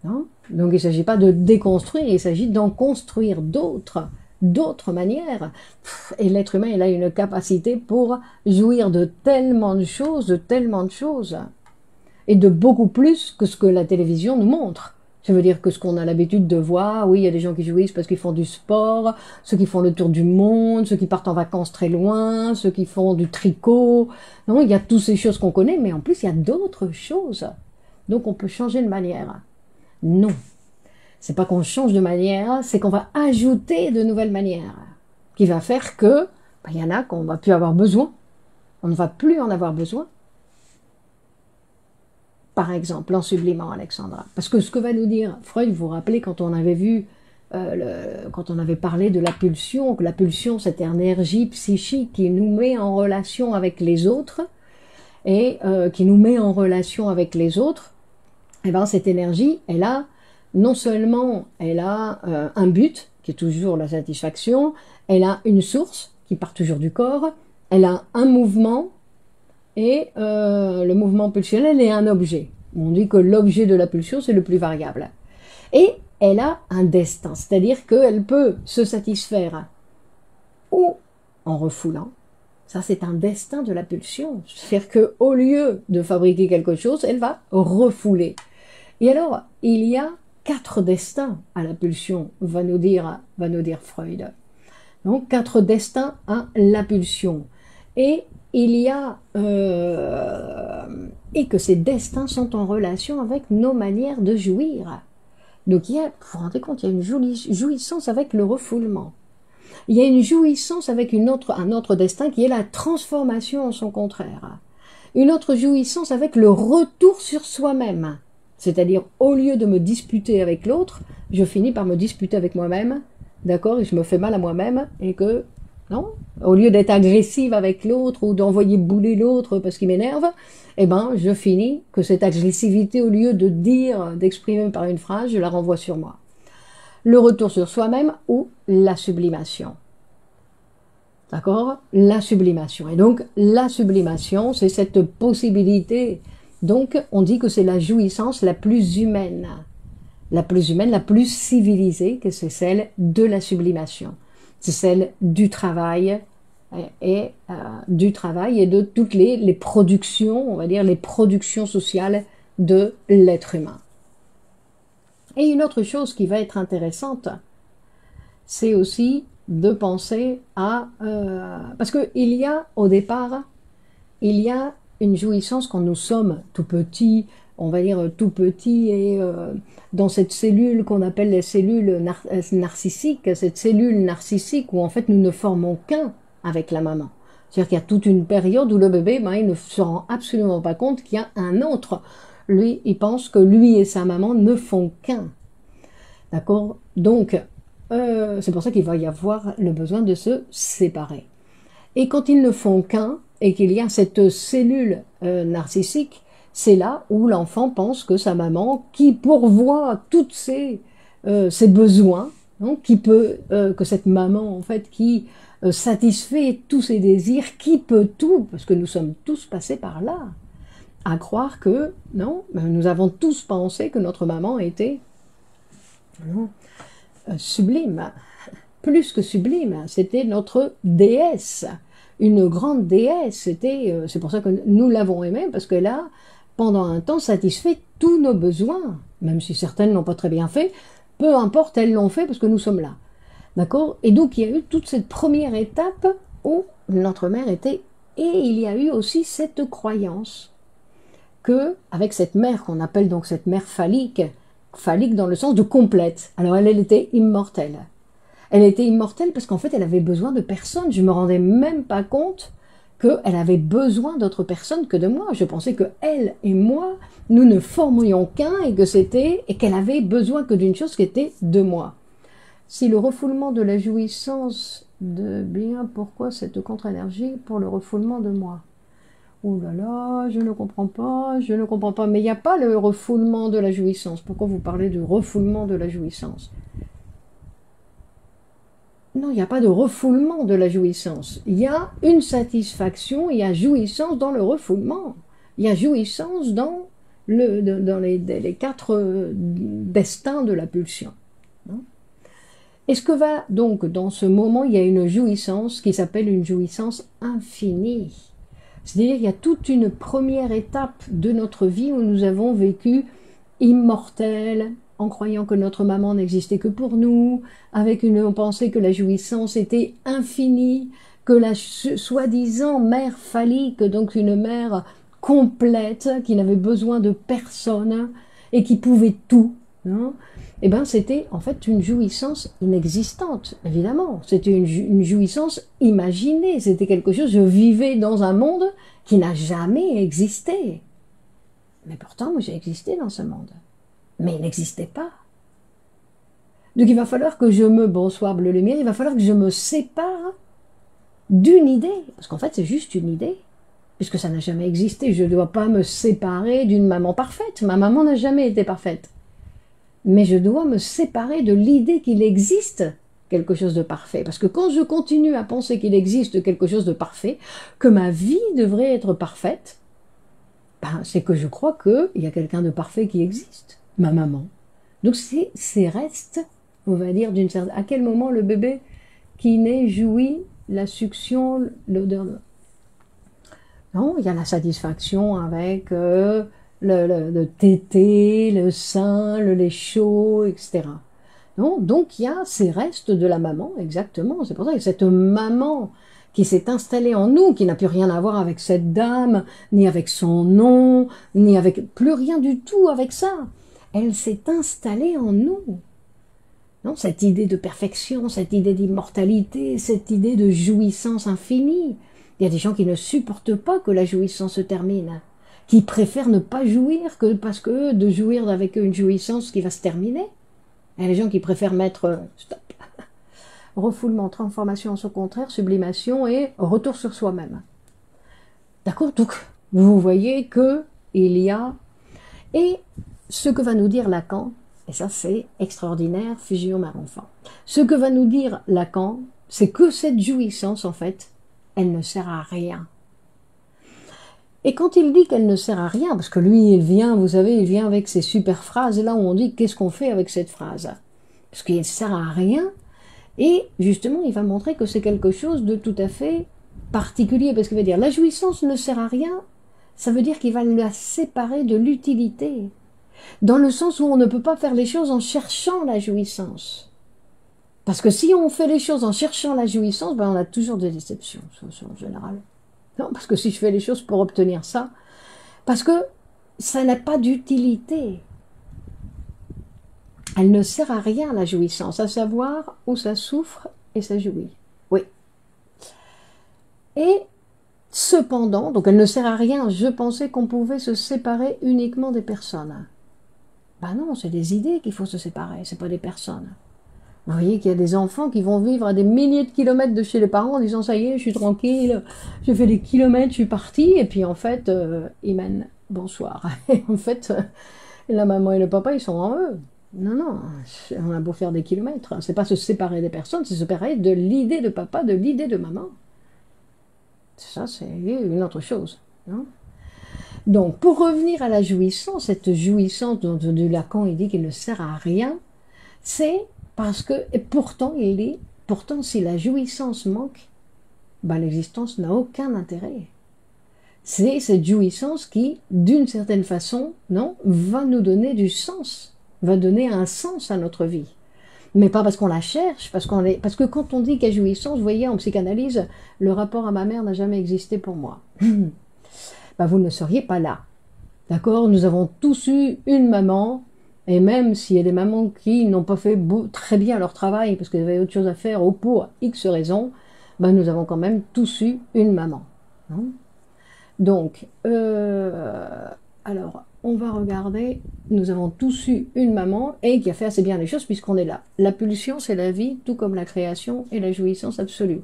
Non? Donc, il ne s'agit pas de déconstruire, il s'agit d'en construire d'autres manières. Et l'être humain, il a une capacité pour jouir de tellement de choses, et de beaucoup plus que ce que la télévision nous montre. Ça veut dire que ce qu'on a l'habitude de voir, oui, il y a des gens qui jouissent parce qu'ils font du sport, ceux qui font le tour du monde, ceux qui partent en vacances très loin, ceux qui font du tricot. Non, il y a toutes ces choses qu'on connaît, mais en plus, il y a d'autres choses. Donc, on peut changer de manière. Non. C'est pas qu'on change de manière, c'est qu'on va ajouter de nouvelles manières. Qui va faire que, il y en a qu'on va plus avoir besoin. On ne va plus en avoir besoin. Par exemple, en sublimant, Alexandra. Parce que ce que va nous dire Freud, vous vous rappelez quand on avait vu, quand on avait parlé de la pulsion, que la pulsion, cette énergie psychique qui nous met en relation avec les autres, et qui nous met en relation avec les autres, et cette énergie, elle a, non seulement elle a un but, qui est toujours la satisfaction, elle a une source, qui part toujours du corps, elle a un mouvement, et le mouvement pulsionnel est un objet. On dit que l'objet de la pulsion, c'est le plus variable. Et elle a un destin, c'est-à-dire qu'elle peut se satisfaire ou en refoulant. Ça, c'est un destin de la pulsion. C'est-à-dire qu'au lieu de fabriquer quelque chose, elle va refouler. Et alors, il y a 4 destins à la pulsion, va nous dire Freud. Donc, 4 destins à la pulsion. Et il y a et que ces destins sont en relation avec nos manières de jouir. Donc vous vous rendez compte, il y a une jouissance avec le refoulement. Il y a une jouissance avec un autre destin qui est la transformation en son contraire. Une autre jouissance avec le retour sur soi-même. C'est-à-dire, au lieu de me disputer avec l'autre, je finis par me disputer avec moi-même, d'accord, et je me fais mal à moi-même, et que non, au lieu d'être agressive avec l'autre ou d'envoyer bouler l'autre parce qu'il m'énerve, je finis que cette agressivité, au lieu de d'exprimer par une phrase, je la renvoie sur moi. Le retour sur soi-même ou la sublimation. D'accord? La sublimation. Et donc, la sublimation, c'est cette possibilité. Donc, on dit que c'est la jouissance la plus humaine. La plus humaine, la plus civilisée, que c'est celle de la sublimation. C'est celle du travail et de toutes les productions, on va dire les productions sociales de l'être humain. Et une autre chose qui va être intéressante, c'est aussi de penser à... parce qu'il y a, au départ, il y a une jouissance quand nous sommes tout petits, on va dire tout petits, et dans cette cellule qu'on appelle les cellules narcissiques, cette cellule narcissique où en fait nous ne formons qu'un avec la maman. C'est-à-dire qu'il y a toute une période où le bébé, ben, il ne se rend absolument pas compte qu'il y a un autre. Lui, il pense que lui et sa maman ne font qu'un. D'accord? Donc, c'est pour ça qu'il va y avoir le besoin de se séparer. Et quand ils ne font qu'un, et qu'il y a cette cellule narcissique, c'est là où l'enfant pense que sa maman, qui pourvoit toutes ses besoins, hein, que cette maman, en fait, qui satisfait tous ses désirs, qui peut tout, parce que nous sommes tous passés par là, à croire que, non, nous avons tous pensé que notre maman était non, sublime, plus que sublime, c'était notre déesse, une grande déesse, c'est pour ça que nous l'avons aimée, parce qu'elle a, pendant un temps, satisfait tous nos besoins, même si certaines n'ont pas très bien fait, peu importe, elles l'ont fait parce que nous sommes là. D'accord? Et donc il y a eu toute cette première étape où notre mère était, et il y a eu aussi cette croyance que, avec cette mère qu'on appelle donc cette mère phallique dans le sens de complète, alors elle était immortelle. Elle était immortelle parce qu'en fait elle avait besoin de personne, je me rendais même pas compte qu'elle avait besoin d'autre personne que de moi. Je pensais que elle et moi, nous ne formions qu'un et qu'elle avait besoin que d'une chose qui était de moi. Si le refoulement de la jouissance de bien, pourquoi cette contre-énergie pour le refoulement de moi? Oh là là, je ne comprends pas, mais il n'y a pas le refoulement de la jouissance. Pourquoi vous parlez de refoulement de la jouissance? Non, il n'y a pas de refoulement de la jouissance. Il y a une satisfaction, il y a jouissance dans le refoulement. Il y a jouissance dans les quatre destins de la pulsion. Est-ce que va donc, dans ce moment, il y a une jouissance qui s'appelle une jouissance infinie. C'est-à-dire qu'il y a toute une première étape de notre vie où nous avons vécu immortel, en croyant que notre maman n'existait que pour nous, avec une pensée que la jouissance était infinie, que la soi-disant mère phallique, donc une mère complète, qui n'avait besoin de personne et qui pouvait tout, hein, eh ben c'était en fait une jouissance inexistante, évidemment. C'était une jouissance imaginée, c'était quelque chose, je vivais dans un monde qui n'a jamais existé. Mais pourtant, moi j'ai existé dans ce monde. Mais il n'existait pas. Donc il va falloir que bonsoir bleu lumière, il va falloir que je me sépare d'une idée, parce qu'en fait c'est juste une idée, puisque ça n'a jamais existé, je ne dois pas me séparer d'une maman parfaite, ma maman n'a jamais été parfaite, mais je dois me séparer de l'idée qu'il existe quelque chose de parfait, parce que quand je continue à penser qu'il existe quelque chose de parfait, que ma vie devrait être parfaite, ben, c'est que je crois qu'il y a quelqu'un de parfait qui existe. Ma maman. Donc c'est reste, on va dire, d'une certaine... À quel moment le bébé qui naît jouit la succion, l'odeur de... Non, il y a la satisfaction avec le tété, le sein, le lait chaud, etc. Non, donc il y a ces restes de la maman, exactement. C'est pour ça que cette maman qui s'est installée en nous, qui n'a plus rien à voir avec cette dame, ni avec son nom, ni avec... plus rien du tout avec ça. Elle s'est installée en nous. Non, cette idée de perfection, cette idée d'immortalité, cette idée de jouissance infinie. Il y a des gens qui ne supportent pas que la jouissance se termine, qui préfèrent ne pas jouir que parce que de jouir avec une jouissance qui va se terminer. Il y a des gens qui préfèrent mettre stop, refoulement, transformation en son contraire, sublimation et retour sur soi-même. D'accord? Donc, vous voyez que il y a... Et ce que va nous dire Lacan, et ça c'est extraordinaire, fusion mère-enfant, ce que va nous dire Lacan, c'est que cette jouissance, en fait, elle ne sert à rien. Et quand il dit qu'elle ne sert à rien, parce que lui, il vient, vous savez, il vient avec ces super phrases, là où on dit, qu'est-ce qu'on fait avec cette phrase? Parce qu'il ne sert à rien, et justement, il va montrer que c'est quelque chose de tout à fait particulier, parce qu'il va dire, la jouissance ne sert à rien, ça veut dire qu'il va la séparer de l'utilité. Dans le sens où on ne peut pas faire les choses en cherchant la jouissance. Parce que si on fait les choses en cherchant la jouissance, ben on a toujours des déceptions, en général. Non, parce que si je fais les choses pour obtenir ça, parce que ça n'a pas d'utilité. Elle ne sert à rien, la jouissance, à savoir où ça souffre et ça jouit. Oui. Et cependant, donc elle ne sert à rien, je pensais qu'on pouvait se séparer uniquement des personnes. Ben non, c'est des idées qu'il faut se séparer, c'est pas des personnes. Vous voyez qu'il y a des enfants qui vont vivre à des milliers de kilomètres de chez les parents en disant ça y est, je suis tranquille, j'ai fait des kilomètres, je suis parti, et puis en fait, Iman, bonsoir. Et en fait, la maman et le papa, ils sont en eux. Non, non, on a beau faire des kilomètres, c'est pas se séparer des personnes, c'est se séparer de l'idée de papa, de l'idée de maman. Ça, c'est une autre chose. Non. Donc, pour revenir à la jouissance, cette jouissance dont Lacan il dit qu'il ne sert à rien, c'est parce que, et pourtant, il dit, pourtant, si la jouissance manque, ben, l'existence n'a aucun intérêt. C'est cette jouissance qui, d'une certaine façon, non, va nous donner du sens, va donner un sens à notre vie. Mais pas parce qu'on la cherche, parce que quand on dit qu'il y a jouissance, vous voyez, en psychanalyse, le rapport à ma mère n'a jamais existé pour moi. Ben, vous ne seriez pas là. D'accord? Nous avons tous eu une maman, et même s'il y a des mamans qui n'ont pas fait très bien leur travail, parce qu'elles avaient autre chose à faire ou pour X raisons, ben, nous avons quand même tous eu une maman. Hein. Donc, alors, on va regarder, nous avons tous eu une maman et qui a fait assez bien les choses puisqu'on est là. La pulsion, c'est la vie, tout comme la création et la jouissance absolue.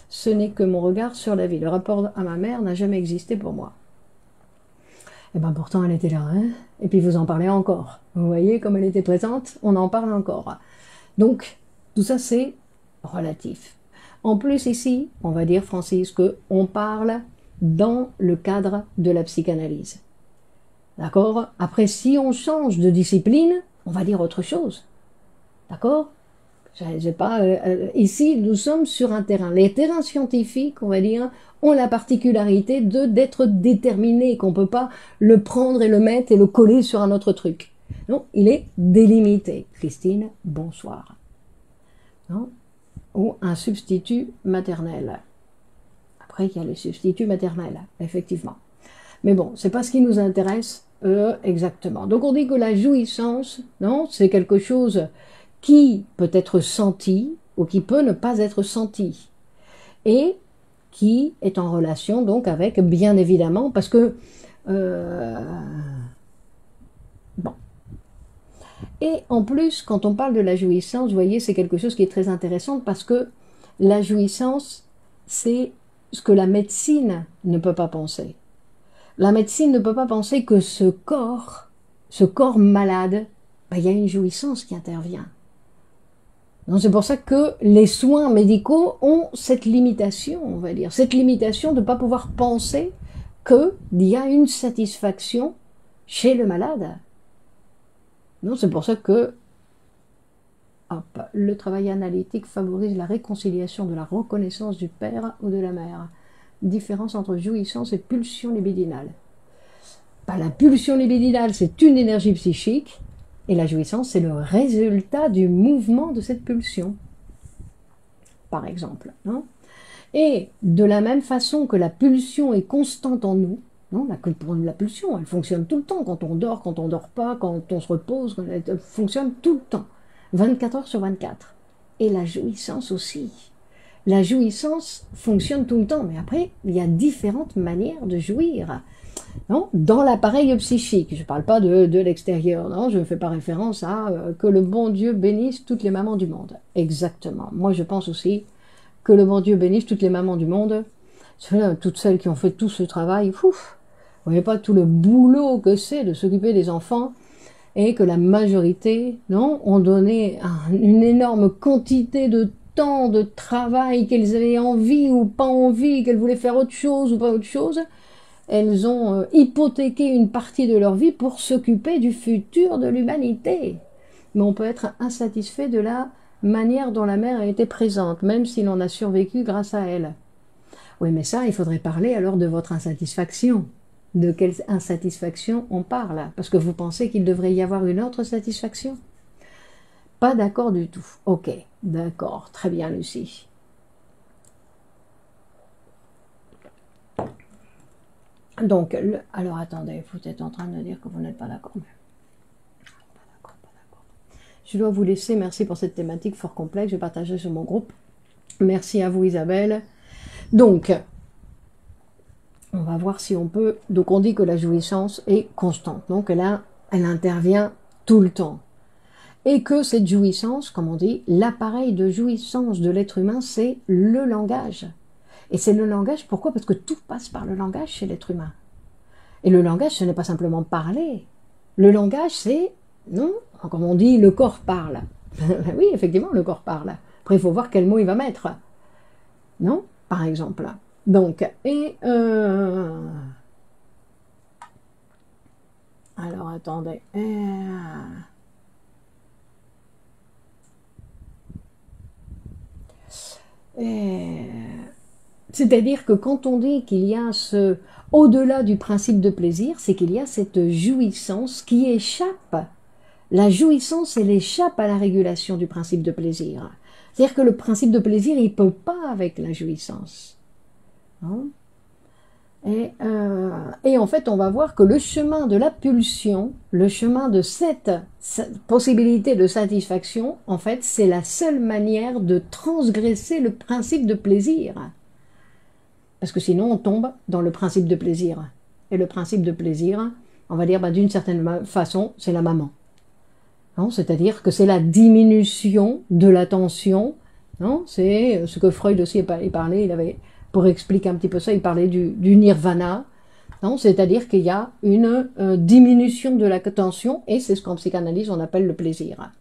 Ce n'est que mon regard sur la vie. Le rapport à ma mère n'a jamais existé pour moi. Et bien pourtant, elle était là, hein. Et puis vous en parlez encore. Vous voyez comme elle était présente, on en parle encore. Donc, tout ça, c'est relatif. En plus, ici, on va dire, Francis, qu'on parle dans le cadre de la psychanalyse. D'accord? Après, si on change de discipline, on va dire autre chose. D'accord? Ici, nous sommes sur un terrain. Les terrains scientifiques, on va dire, ont la particularité d'être déterminés, qu'on ne peut pas le prendre et le mettre et le coller sur un autre truc. Non, il est délimité. Christine, bonsoir. Non? Ou un substitut maternel. Après, il y a les substituts maternels, effectivement. Mais bon, c'est pas ce qui nous intéresse exactement. Donc on dit que la jouissance, non, c'est quelque chose qui peut être senti ou qui peut ne pas être senti. Et qui est en relation donc avec, bien évidemment, parce que bon. Et en plus, quand on parle de la jouissance, vous voyez, c'est quelque chose qui est très intéressant parce que la jouissance, c'est ce que la médecine ne peut pas penser. La médecine ne peut pas penser que ce corps malade, ben, il y a une jouissance qui intervient. C'est pour ça que les soins médicaux ont cette limitation, on va dire, cette limitation de ne pas pouvoir penser qu'il y a une satisfaction chez le malade. C'est pour ça que le travail analytique favorise la réconciliation de la reconnaissance du père ou de la mère. Différence entre jouissance et pulsion libidinale. La pulsion libidinale, c'est une énergie psychique, et la jouissance, c'est le résultat du mouvement de cette pulsion, par exemple. Non? Et de la même façon que la pulsion est constante en nous, non, la pulsion, elle fonctionne tout le temps, quand on dort, quand on dort pas, quand on se repose, elle fonctionne tout le temps, 24 heures sur 24. Et la jouissance aussi. La jouissance fonctionne tout le temps, mais après, il y a différentes manières de jouir. Non, dans l'appareil psychique, je ne parle pas de l'extérieur, non, je ne fais pas référence à que le bon Dieu bénisse toutes les mamans du monde. Exactement. Moi, je pense aussi que le bon Dieu bénisse toutes les mamans du monde, toutes celles qui ont fait tout ce travail. Vous voyez pas tout le boulot que c'est de s'occuper des enfants et que la majorité, non, ont donné une énorme quantité de temps, de travail, qu'elles avaient envie ou pas envie, qu'elles voulaient faire autre chose ou pas autre chose. Elles ont hypothéqué une partie de leur vie pour s'occuper du futur de l'humanité. Mais on peut être insatisfait de la manière dont la mère a été présente, même si l'on a survécu grâce à elle. Oui, mais ça, il faudrait parler alors de votre insatisfaction. De quelle insatisfaction on parle? Parce que vous pensez qu'il devrait y avoir une autre satisfaction? Pas d'accord du tout. Ok, d'accord, très bien Lucie. Donc, alors attendez, vous êtes en train de dire que vous n'êtes pas d'accord. Pas d'accord, pas d'accord. Je dois vous laisser, merci pour cette thématique fort complexe, je vais partager sur mon groupe. Merci à vous Isabelle. Donc, on va voir si on peut, donc on dit que la jouissance est constante, donc là, elle intervient tout le temps. Et que cette jouissance, comme on dit, l'appareil de jouissance de l'être humain, c'est le langage. Et c'est le langage, pourquoi? Parce que tout passe par le langage chez l'être humain. Et le langage, ce n'est pas simplement parler. Le langage, c'est, non, comme on dit, le corps parle. Oui, effectivement, le corps parle. Après, il faut voir quel mot il va mettre. Non? Par exemple. Donc, et... alors, attendez. C'est-à-dire que quand on dit qu'il y a ce... Au-delà du principe de plaisir, c'est qu'il y a cette jouissance qui échappe. La jouissance, elle échappe à la régulation du principe de plaisir. C'est-à-dire que le principe de plaisir, il ne peut pas avec la jouissance. Hein? Et en fait, on va voir que le chemin de la pulsion, le chemin de cette possibilité de satisfaction, en fait, c'est la seule manière de transgresser le principe de plaisir. Parce que sinon, on tombe dans le principe de plaisir. Et le principe de plaisir, on va dire, d'une certaine façon, c'est la maman. C'est-à-dire que c'est la diminution de l'attention. C'est ce que Freud aussi parlait. Il avait, pour expliquer un petit peu ça, il parlait du nirvana. C'est-à-dire qu'il y a une diminution de l'attention, et c'est ce qu'en psychanalyse on appelle le plaisir.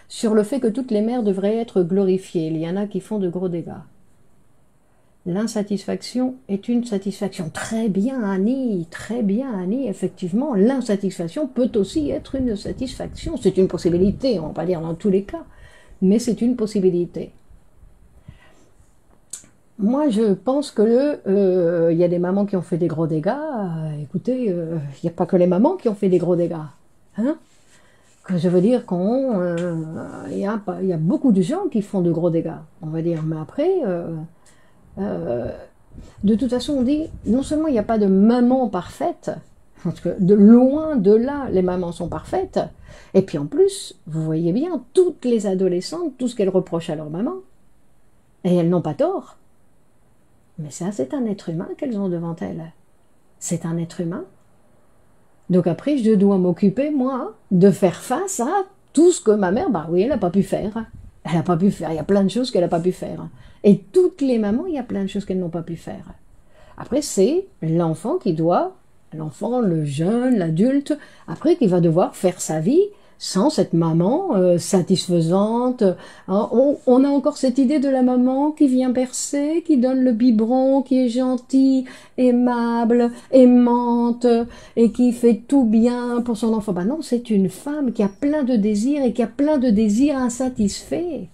Sur le fait que toutes les mères devraient être glorifiées, il y en a qui font de gros dégâts. L'insatisfaction est une satisfaction. Très bien, Annie, effectivement, l'insatisfaction peut aussi être une satisfaction. C'est une possibilité, on ne va pas dire dans tous les cas, mais c'est une possibilité. Moi, je pense que y a des mamans qui ont fait des gros dégâts. Écoutez, il n'y a pas que les mamans qui ont fait des gros dégâts. Hein? Que je veux dire qu'il y a beaucoup de gens qui font de gros dégâts, on va dire. Mais après... de toute façon, on dit, non seulement il n'y a pas de maman parfaite, parce que de loin de là, les mamans sont parfaites, et puis en plus, vous voyez bien, toutes les adolescentes, tout ce qu'elles reprochent à leur maman, et elles n'ont pas tort. Mais ça, c'est un être humain qu'elles ont devant elles. C'est un être humain. Donc après, je dois m'occuper, moi, de faire face à tout ce que ma mère, bah oui, elle n'a pas pu faire. Elle n'a pas pu faire, il y a plein de choses qu'elle n'a pas pu faire. Et toutes les mamans, il y a plein de choses qu'elles n'ont pas pu faire. Après, c'est l'enfant qui doit, l'enfant, le jeune, l'adulte, après qui va devoir faire sa vie sans cette maman satisfaisante. On a encore cette idée de la maman qui vient bercer, qui donne le biberon, qui est gentille, aimable, aimante, et qui fait tout bien pour son enfant. Ben non, c'est une femme qui a plein de désirs et qui a plein de désirs insatisfaits.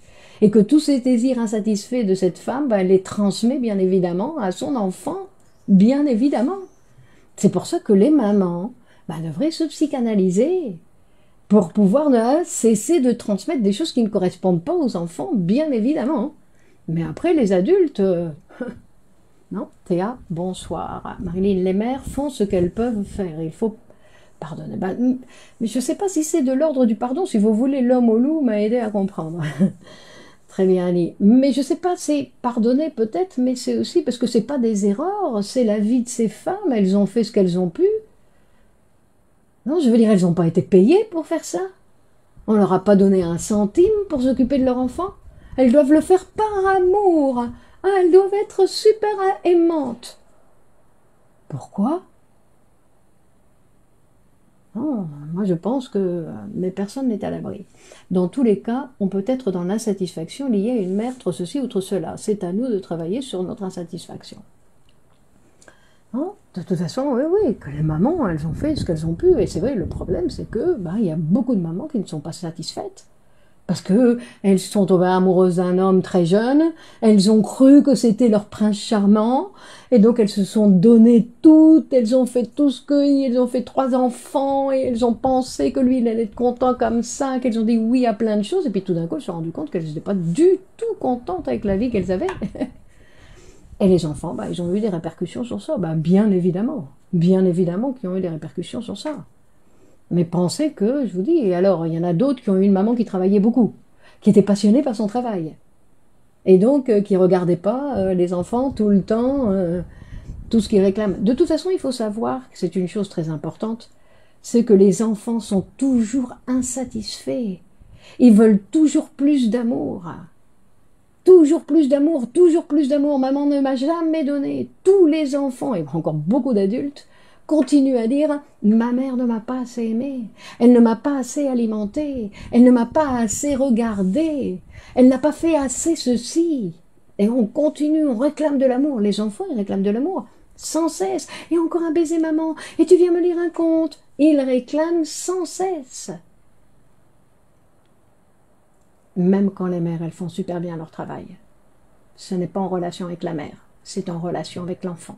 Et que tous ces désirs insatisfaits de cette femme, ben, elle les transmet bien évidemment à son enfant, bien évidemment. C'est pour ça que les mamans devraient se psychanalyser pour pouvoir cesser de transmettre des choses qui ne correspondent pas aux enfants, bien évidemment. Mais après, les adultes... non, Théa, bonsoir. Marilyn, les mères font ce qu'elles peuvent faire. Il faut pardonner. Mais je ne sais pas si c'est de l'ordre du pardon. Si vous voulez, l'homme au loup m'a aidé à comprendre. Très bien, Annie. Mais je ne sais pas, c'est pardonner peut-être, mais c'est aussi parce que ce n'est pas des erreurs, c'est la vie de ces femmes. Elles ont fait ce qu'elles ont pu. Non, je veux dire, elles n'ont pas été payées pour faire ça. On leur a pas donné un centime pour s'occuper de leur enfant. Elles doivent le faire par amour. Ah, elles doivent être super aimantes. Pourquoi? Non, moi je pense que mais personne n'est à l'abri. Dans tous les cas, on peut être dans l'insatisfaction liée à une mère, trop ceci ou trop cela. C'est à nous de travailler sur notre insatisfaction. De toute façon, oui, que les mamans, elles ont fait ce qu'elles ont pu. Et c'est vrai, le problème, c'est que il y a beaucoup de mamans qui ne sont pas satisfaites. Parce que elles sont tombées amoureuses d'un homme très jeune, elles ont cru que c'était leur prince charmant, et donc elles se sont donné toutes, elles ont fait tout ce que, elles ont fait 3 enfants, et elles ont pensé que lui, il allait être content comme ça, qu'elles ont dit oui à plein de choses, et puis tout d'un coup, elles se sont rendues compte qu'elles n'étaient pas du tout contentes avec la vie qu'elles avaient. Et les enfants, bah, ils ont eu des répercussions sur ça, bah, bien évidemment qu'ils ont eu des répercussions sur ça. Mais pensez que, je vous dis, et alors, il y en a d'autres qui ont eu une maman qui travaillait beaucoup, qui était passionnée par son travail, et donc qui regardait pas les enfants tout le temps, tout ce qu'ils réclament. De toute façon, il faut savoir que c'est une chose très importante, c'est que les enfants sont toujours insatisfaits. Ils veulent toujours plus d'amour. Toujours plus d'amour, toujours plus d'amour. Maman ne m'a jamais donné. Tous les enfants, et encore beaucoup d'adultes, continuent à dire ma mère ne m'a pas assez aimé, elle ne m'a pas assez alimenté, elle ne m'a pas assez regardé, elle n'a pas fait assez ceci. Et on continue, on réclame de l'amour. Les enfants, ils réclament de l'amour sans cesse. Et encore un baiser maman, et tu viens me lire un conte. Ils réclament sans cesse. Même quand les mères, elles font super bien leur travail. Ce n'est pas en relation avec la mère, c'est en relation avec l'enfant.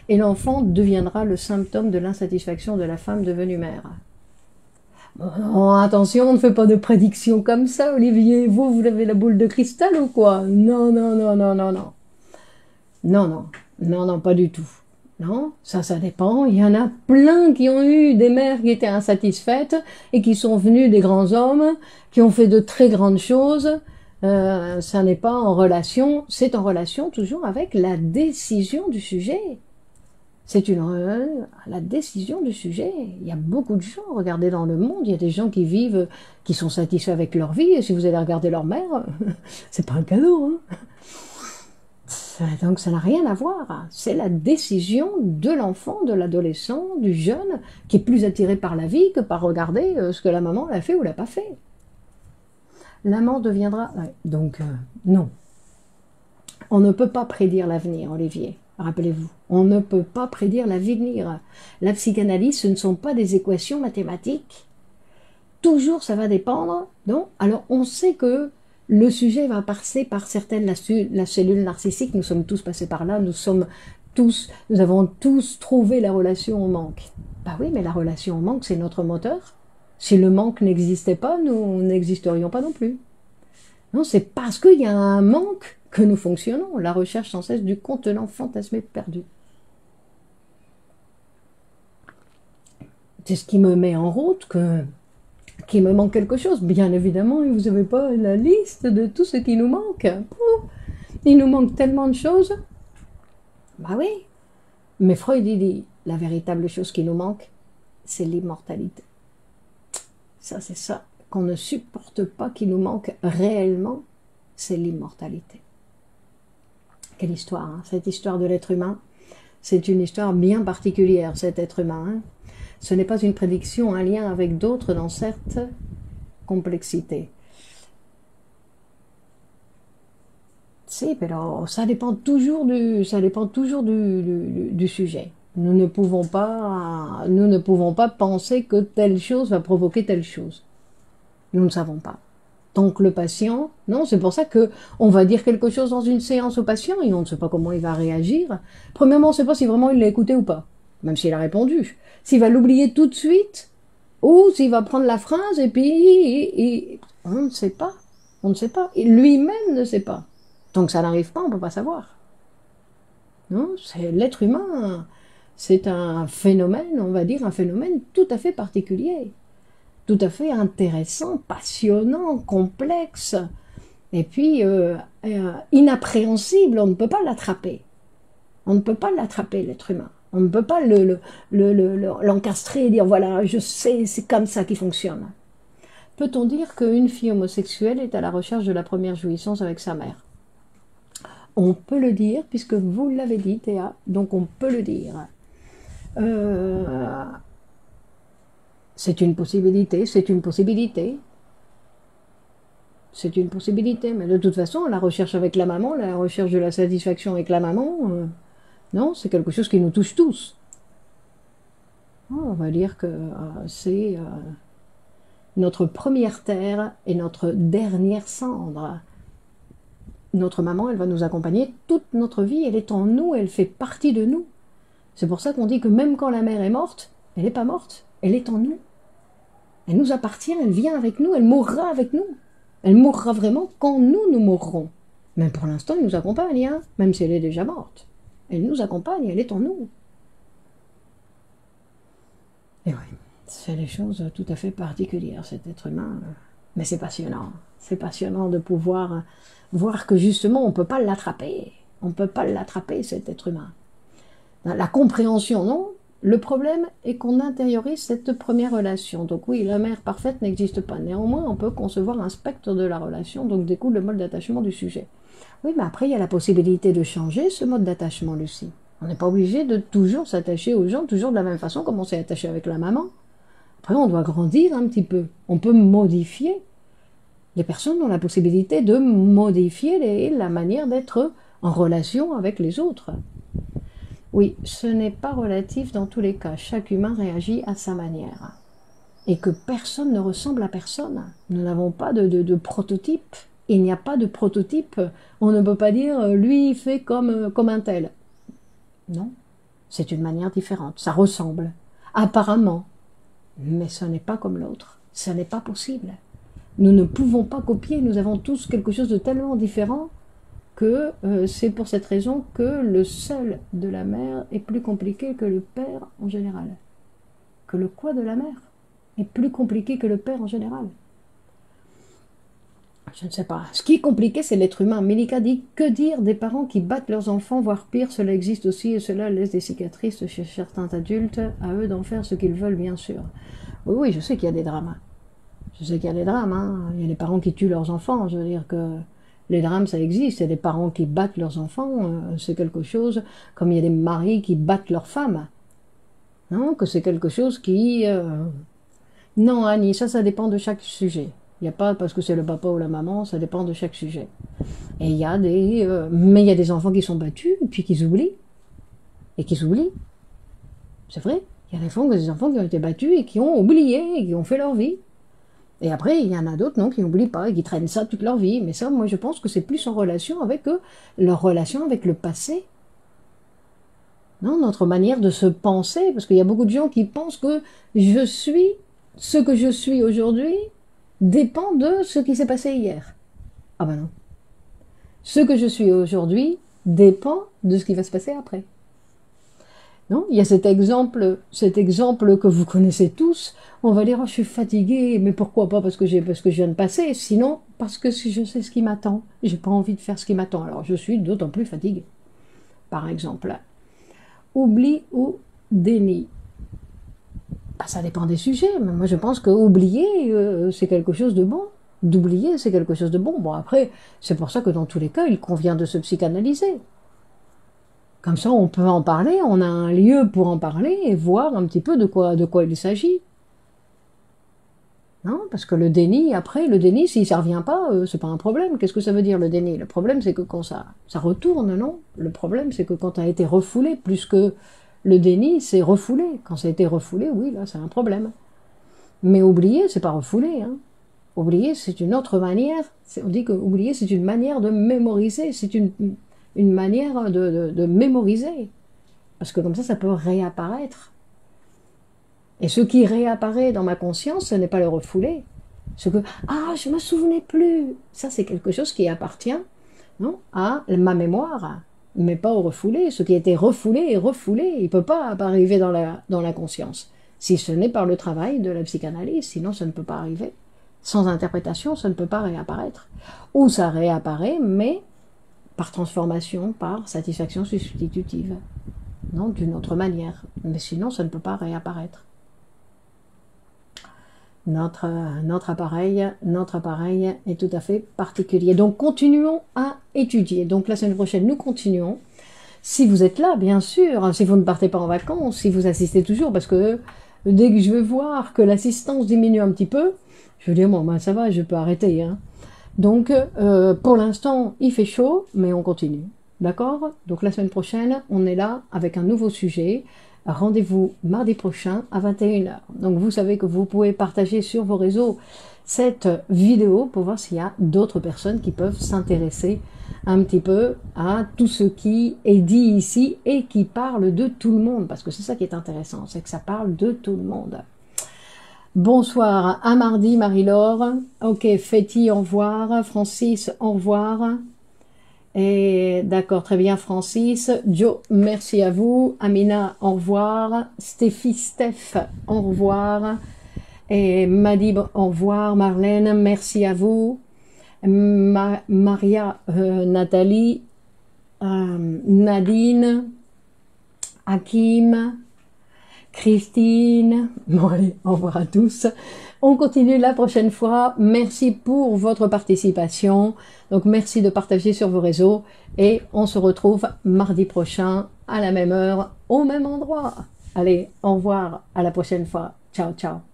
Et l'enfant deviendra le symptôme de l'insatisfaction de la femme devenue mère. Bon, attention, on ne fait pas de prédictions comme ça, Olivier. Vous avez la boule de cristal ou quoi? Non, non, non, non, non, non. Non, non, non, non, pas du tout. Non, ça dépend. Il y en a plein qui ont eu des mères qui étaient insatisfaites et qui sont venus des grands hommes, qui ont fait de très grandes choses. Ça n'est pas en relation, c'est en relation toujours avec la décision du sujet. C'est la décision du sujet. Il y a beaucoup de gens, regardez dans le monde, il y a des gens qui vivent, qui sont satisfaits avec leur vie, et si vous allez regarder leur mère, c'est pas un cadeau, hein. Donc ça n'a rien à voir. C'est la décision de l'enfant, de l'adolescent, du jeune, qui est plus attiré par la vie que par regarder ce que la maman l'a fait ou l'a pas fait. L'amant deviendra... Ouais, donc, non. On ne peut pas prédire l'avenir, Olivier. Rappelez-vous, on ne peut pas prédire l'avenir. La psychanalyse, ce ne sont pas des équations mathématiques. Toujours, ça va dépendre. Non. Alors, on sait que le sujet va passer par certaines, la cellule narcissique, nous sommes tous passés par là, nous avons tous trouvé la relation au manque. Bah oui, mais la relation au manque, c'est notre moteur. Si le manque n'existait pas, nous n'existerions pas non plus. Non, c'est parce qu'il y a un manque que nous fonctionnons. La recherche sans cesse du contenant fantasmé perdu. C'est ce qui me met en route qu'il me manque quelque chose. Bien évidemment, vous n'avez pas la liste de tout ce qui nous manque. Il nous manque tellement de choses. Bah oui. Mais Freud, il dit, la véritable chose qui nous manque, c'est l'immortalité. Ça, c'est ça qu'on ne supporte pas, qui nous manque réellement, c'est l'immortalité. Quelle histoire, hein. Cette histoire de l'être humain, c'est une histoire bien particulière, cet être humain. Hein. Ce n'est pas une prédiction, un lien avec d'autres dans cette complexité. Si, mais alors, ça dépend toujours du sujet. Nous ne pouvons pas penser que telle chose va provoquer telle chose. Nous ne savons pas. Donc le patient, non, c'est pour ça que on va dire quelque chose dans une séance au patient et on ne sait pas comment il va réagir. Premièrement, on ne sait pas si vraiment il l'a écouté ou pas, même s'il a répondu. S'il va l'oublier tout de suite ou s'il va prendre la phrase et puis on ne sait pas. On ne sait pas. Et lui-même ne sait pas. Tant que ça n'arrive pas, on ne peut pas savoir. Non, c'est l'être humain. C'est un phénomène, on va dire, un phénomène tout à fait particulier. Tout à fait intéressant, passionnant, complexe, et puis inappréhensible, on ne peut pas l'attraper. On ne peut pas l'attraper, l'être humain. On ne peut pas l'encastrer et dire, voilà, je sais, c'est comme ça qu'il fonctionne. Peut-on dire qu'une fille homosexuelle est à la recherche de la première jouissance avec sa mère? On peut le dire, puisque vous l'avez dit, Théa, donc on peut le dire. C'est une possibilité, c'est une possibilité. C'est une possibilité, mais de toute façon, la recherche avec la maman, la recherche de la satisfaction avec la maman, non, c'est quelque chose qui nous touche tous. On va dire que notre première terre et notre dernière cendre. Notre maman, elle va nous accompagner toute notre vie, elle est en nous, elle fait partie de nous. C'est pour ça qu'on dit que même quand la mère est morte, elle n'est pas morte, elle est en nous. Elle nous appartient, elle vient avec nous, elle mourra avec nous. Elle mourra vraiment quand nous mourrons. Mais pour l'instant, elle nous accompagne, hein, même si elle est déjà morte. Elle nous accompagne, elle est en nous. Et oui, c'est des choses tout à fait particulières, cet être humain. Mais c'est passionnant. C'est passionnant de pouvoir voir que justement, on ne peut pas l'attraper. On ne peut pas l'attraper, cet être humain. La compréhension, non. Le problème est qu'on intériorise cette première relation. Donc oui, la mère parfaite n'existe pas. Néanmoins, on peut concevoir un spectre de la relation, donc découle le mode d'attachement du sujet. Oui, mais après, il y a la possibilité de changer ce mode d'attachement, Lucie. On n'est pas obligé de toujours s'attacher aux gens, toujours de la même façon comme on s'est attaché avec la maman. Après, on doit grandir un petit peu. On peut modifier. Les personnes ont la possibilité de modifier la manière d'être en relation avec les autres. Oui, ce n'est pas relatif dans tous les cas. Chaque humain réagit à sa manière. Et que personne ne ressemble à personne. Nous n'avons pas de prototype. Il n'y a pas de prototype. On ne peut pas dire lui il fait comme un tel. Non, c'est une manière différente. Ça ressemble. Apparemment. Mais ce n'est pas comme l'autre. Ce n'est pas possible. Nous ne pouvons pas copier. Nous avons tous quelque chose de tellement différent que c'est pour cette raison que le seul de la mère est plus compliqué que le père en général. Que le quoi de la mère est plus compliqué que le père en général. Je ne sais pas. Ce qui est compliqué, c'est l'être humain. Mélika dit, que dire des parents qui battent leurs enfants, voire pire, cela existe aussi et cela laisse des cicatrices chez certains adultes, à eux d'en faire ce qu'ils veulent, bien sûr. Oui, oui, je sais qu'il y a des drames. Je sais qu'il y a des drames. Hein. Il y a des parents qui tuent leurs enfants. Je veux dire que les drames, ça existe. Il y a des parents qui battent leurs enfants. C'est quelque chose, comme il y a des maris qui battent leurs femmes. Non, que c'est quelque chose qui... Non, Annie, ça dépend de chaque sujet. Il n'y a pas parce que c'est le papa ou la maman, ça dépend de chaque sujet. Et il y a des... mais il y a des enfants qui sont battus, et puis qui s'oublient. Et qui s'oublient. C'est vrai. Il y a des enfants qui ont été battus et qui ont oublié, et qui ont fait leur vie. Et après, il y en a d'autres, non, qui n'oublient pas, et qui traînent ça toute leur vie. Mais ça, moi, je pense que c'est plus en relation avec eux, leur relation avec le passé. Non, notre manière de se penser, parce qu'il y a beaucoup de gens qui pensent que je suis, ce que je suis aujourd'hui, dépend de ce qui s'est passé hier. Ah ben non. Ce que je suis aujourd'hui dépend de ce qui va se passer après. Non, il y a cet exemple que vous connaissez tous. On va dire, oh, je suis fatiguée, mais pourquoi pas parce que je viens de passer, sinon parce que si je sais ce qui m'attend, j'ai pas envie de faire ce qui m'attend. Alors je suis d'autant plus fatiguée. Par exemple, oubli ou déni. Bah, ça dépend des sujets, mais moi je pense que oublier, c'est quelque chose de bon. D'oublier, c'est quelque chose de bon. Bon, après, c'est pour ça que dans tous les cas, il convient de se psychanalyser. Comme ça, on peut en parler, on a un lieu pour en parler et voir un petit peu de quoi il s'agit. Non, parce que le déni, si ça revient pas, c'est pas un problème. Qu'est-ce que ça veut dire le déni? Le problème, c'est que quand ça retourne, non? Le problème, c'est que quand ça a été refoulé, plus que le déni, c'est refoulé. Quand ça a été refoulé, oui, là, c'est un problème. Mais oublier, c'est pas refoulé, hein. Oublier, c'est une autre manière. On dit que oublier, c'est une manière de mémoriser, c'est une manière de mémoriser. Parce que comme ça peut réapparaître. Et ce qui réapparaît dans ma conscience, ce n'est pas le refoulé. Ce que, ah, je me souvenais plus. Ça, c'est quelque chose qui appartient, non, à ma mémoire, mais pas au refoulé. Ce qui a été refoulé est refoulé. Il ne peut pas arriver dans la conscience. Si ce n'est par le travail de la psychanalyse, sinon ça ne peut pas arriver. Sans interprétation, ça ne peut pas réapparaître. Ou ça réapparaît, mais par transformation, par satisfaction substitutive. Non, d'une autre manière. Mais sinon, ça ne peut pas réapparaître. Notre appareil est tout à fait particulier. Donc, continuons à étudier. Donc, la semaine prochaine, nous continuons. Si vous êtes là, bien sûr, si vous ne partez pas en vacances, si vous assistez toujours, parce que dès que je vais voir que l'assistance diminue un petit peu, je vais dire, bon, ben, ça va, je peux arrêter, hein. Donc, pour l'instant, il fait chaud, mais on continue. D'accord? Donc, la semaine prochaine, on est là avec un nouveau sujet. Rendez-vous mardi prochain à 21 h. Donc vous savez que vous pouvez partager sur vos réseaux cette vidéo pour voir s'il y a d'autres personnes qui peuvent s'intéresser un petit peu à tout ce qui est dit ici et qui parle de tout le monde, parce que c'est ça qui est intéressant, c'est que ça parle de tout le monde. Bonsoir, à mardi Marie-Laure. Ok, Fetty, au revoir. Francis, au revoir. Et d'accord, très bien Francis. Joe, merci à vous. Amina, au revoir. Stéphie, Steph, au revoir. Et Madib, au revoir. Marlène, merci à vous. Maria, Nathalie, Nadine, Hakim, Christine. Bon allez, au revoir à tous. On continue la prochaine fois. Merci pour votre participation. Donc merci de partager sur vos réseaux. Et on se retrouve mardi prochain à la même heure, au même endroit. Allez, au revoir, à la prochaine fois. Ciao, ciao.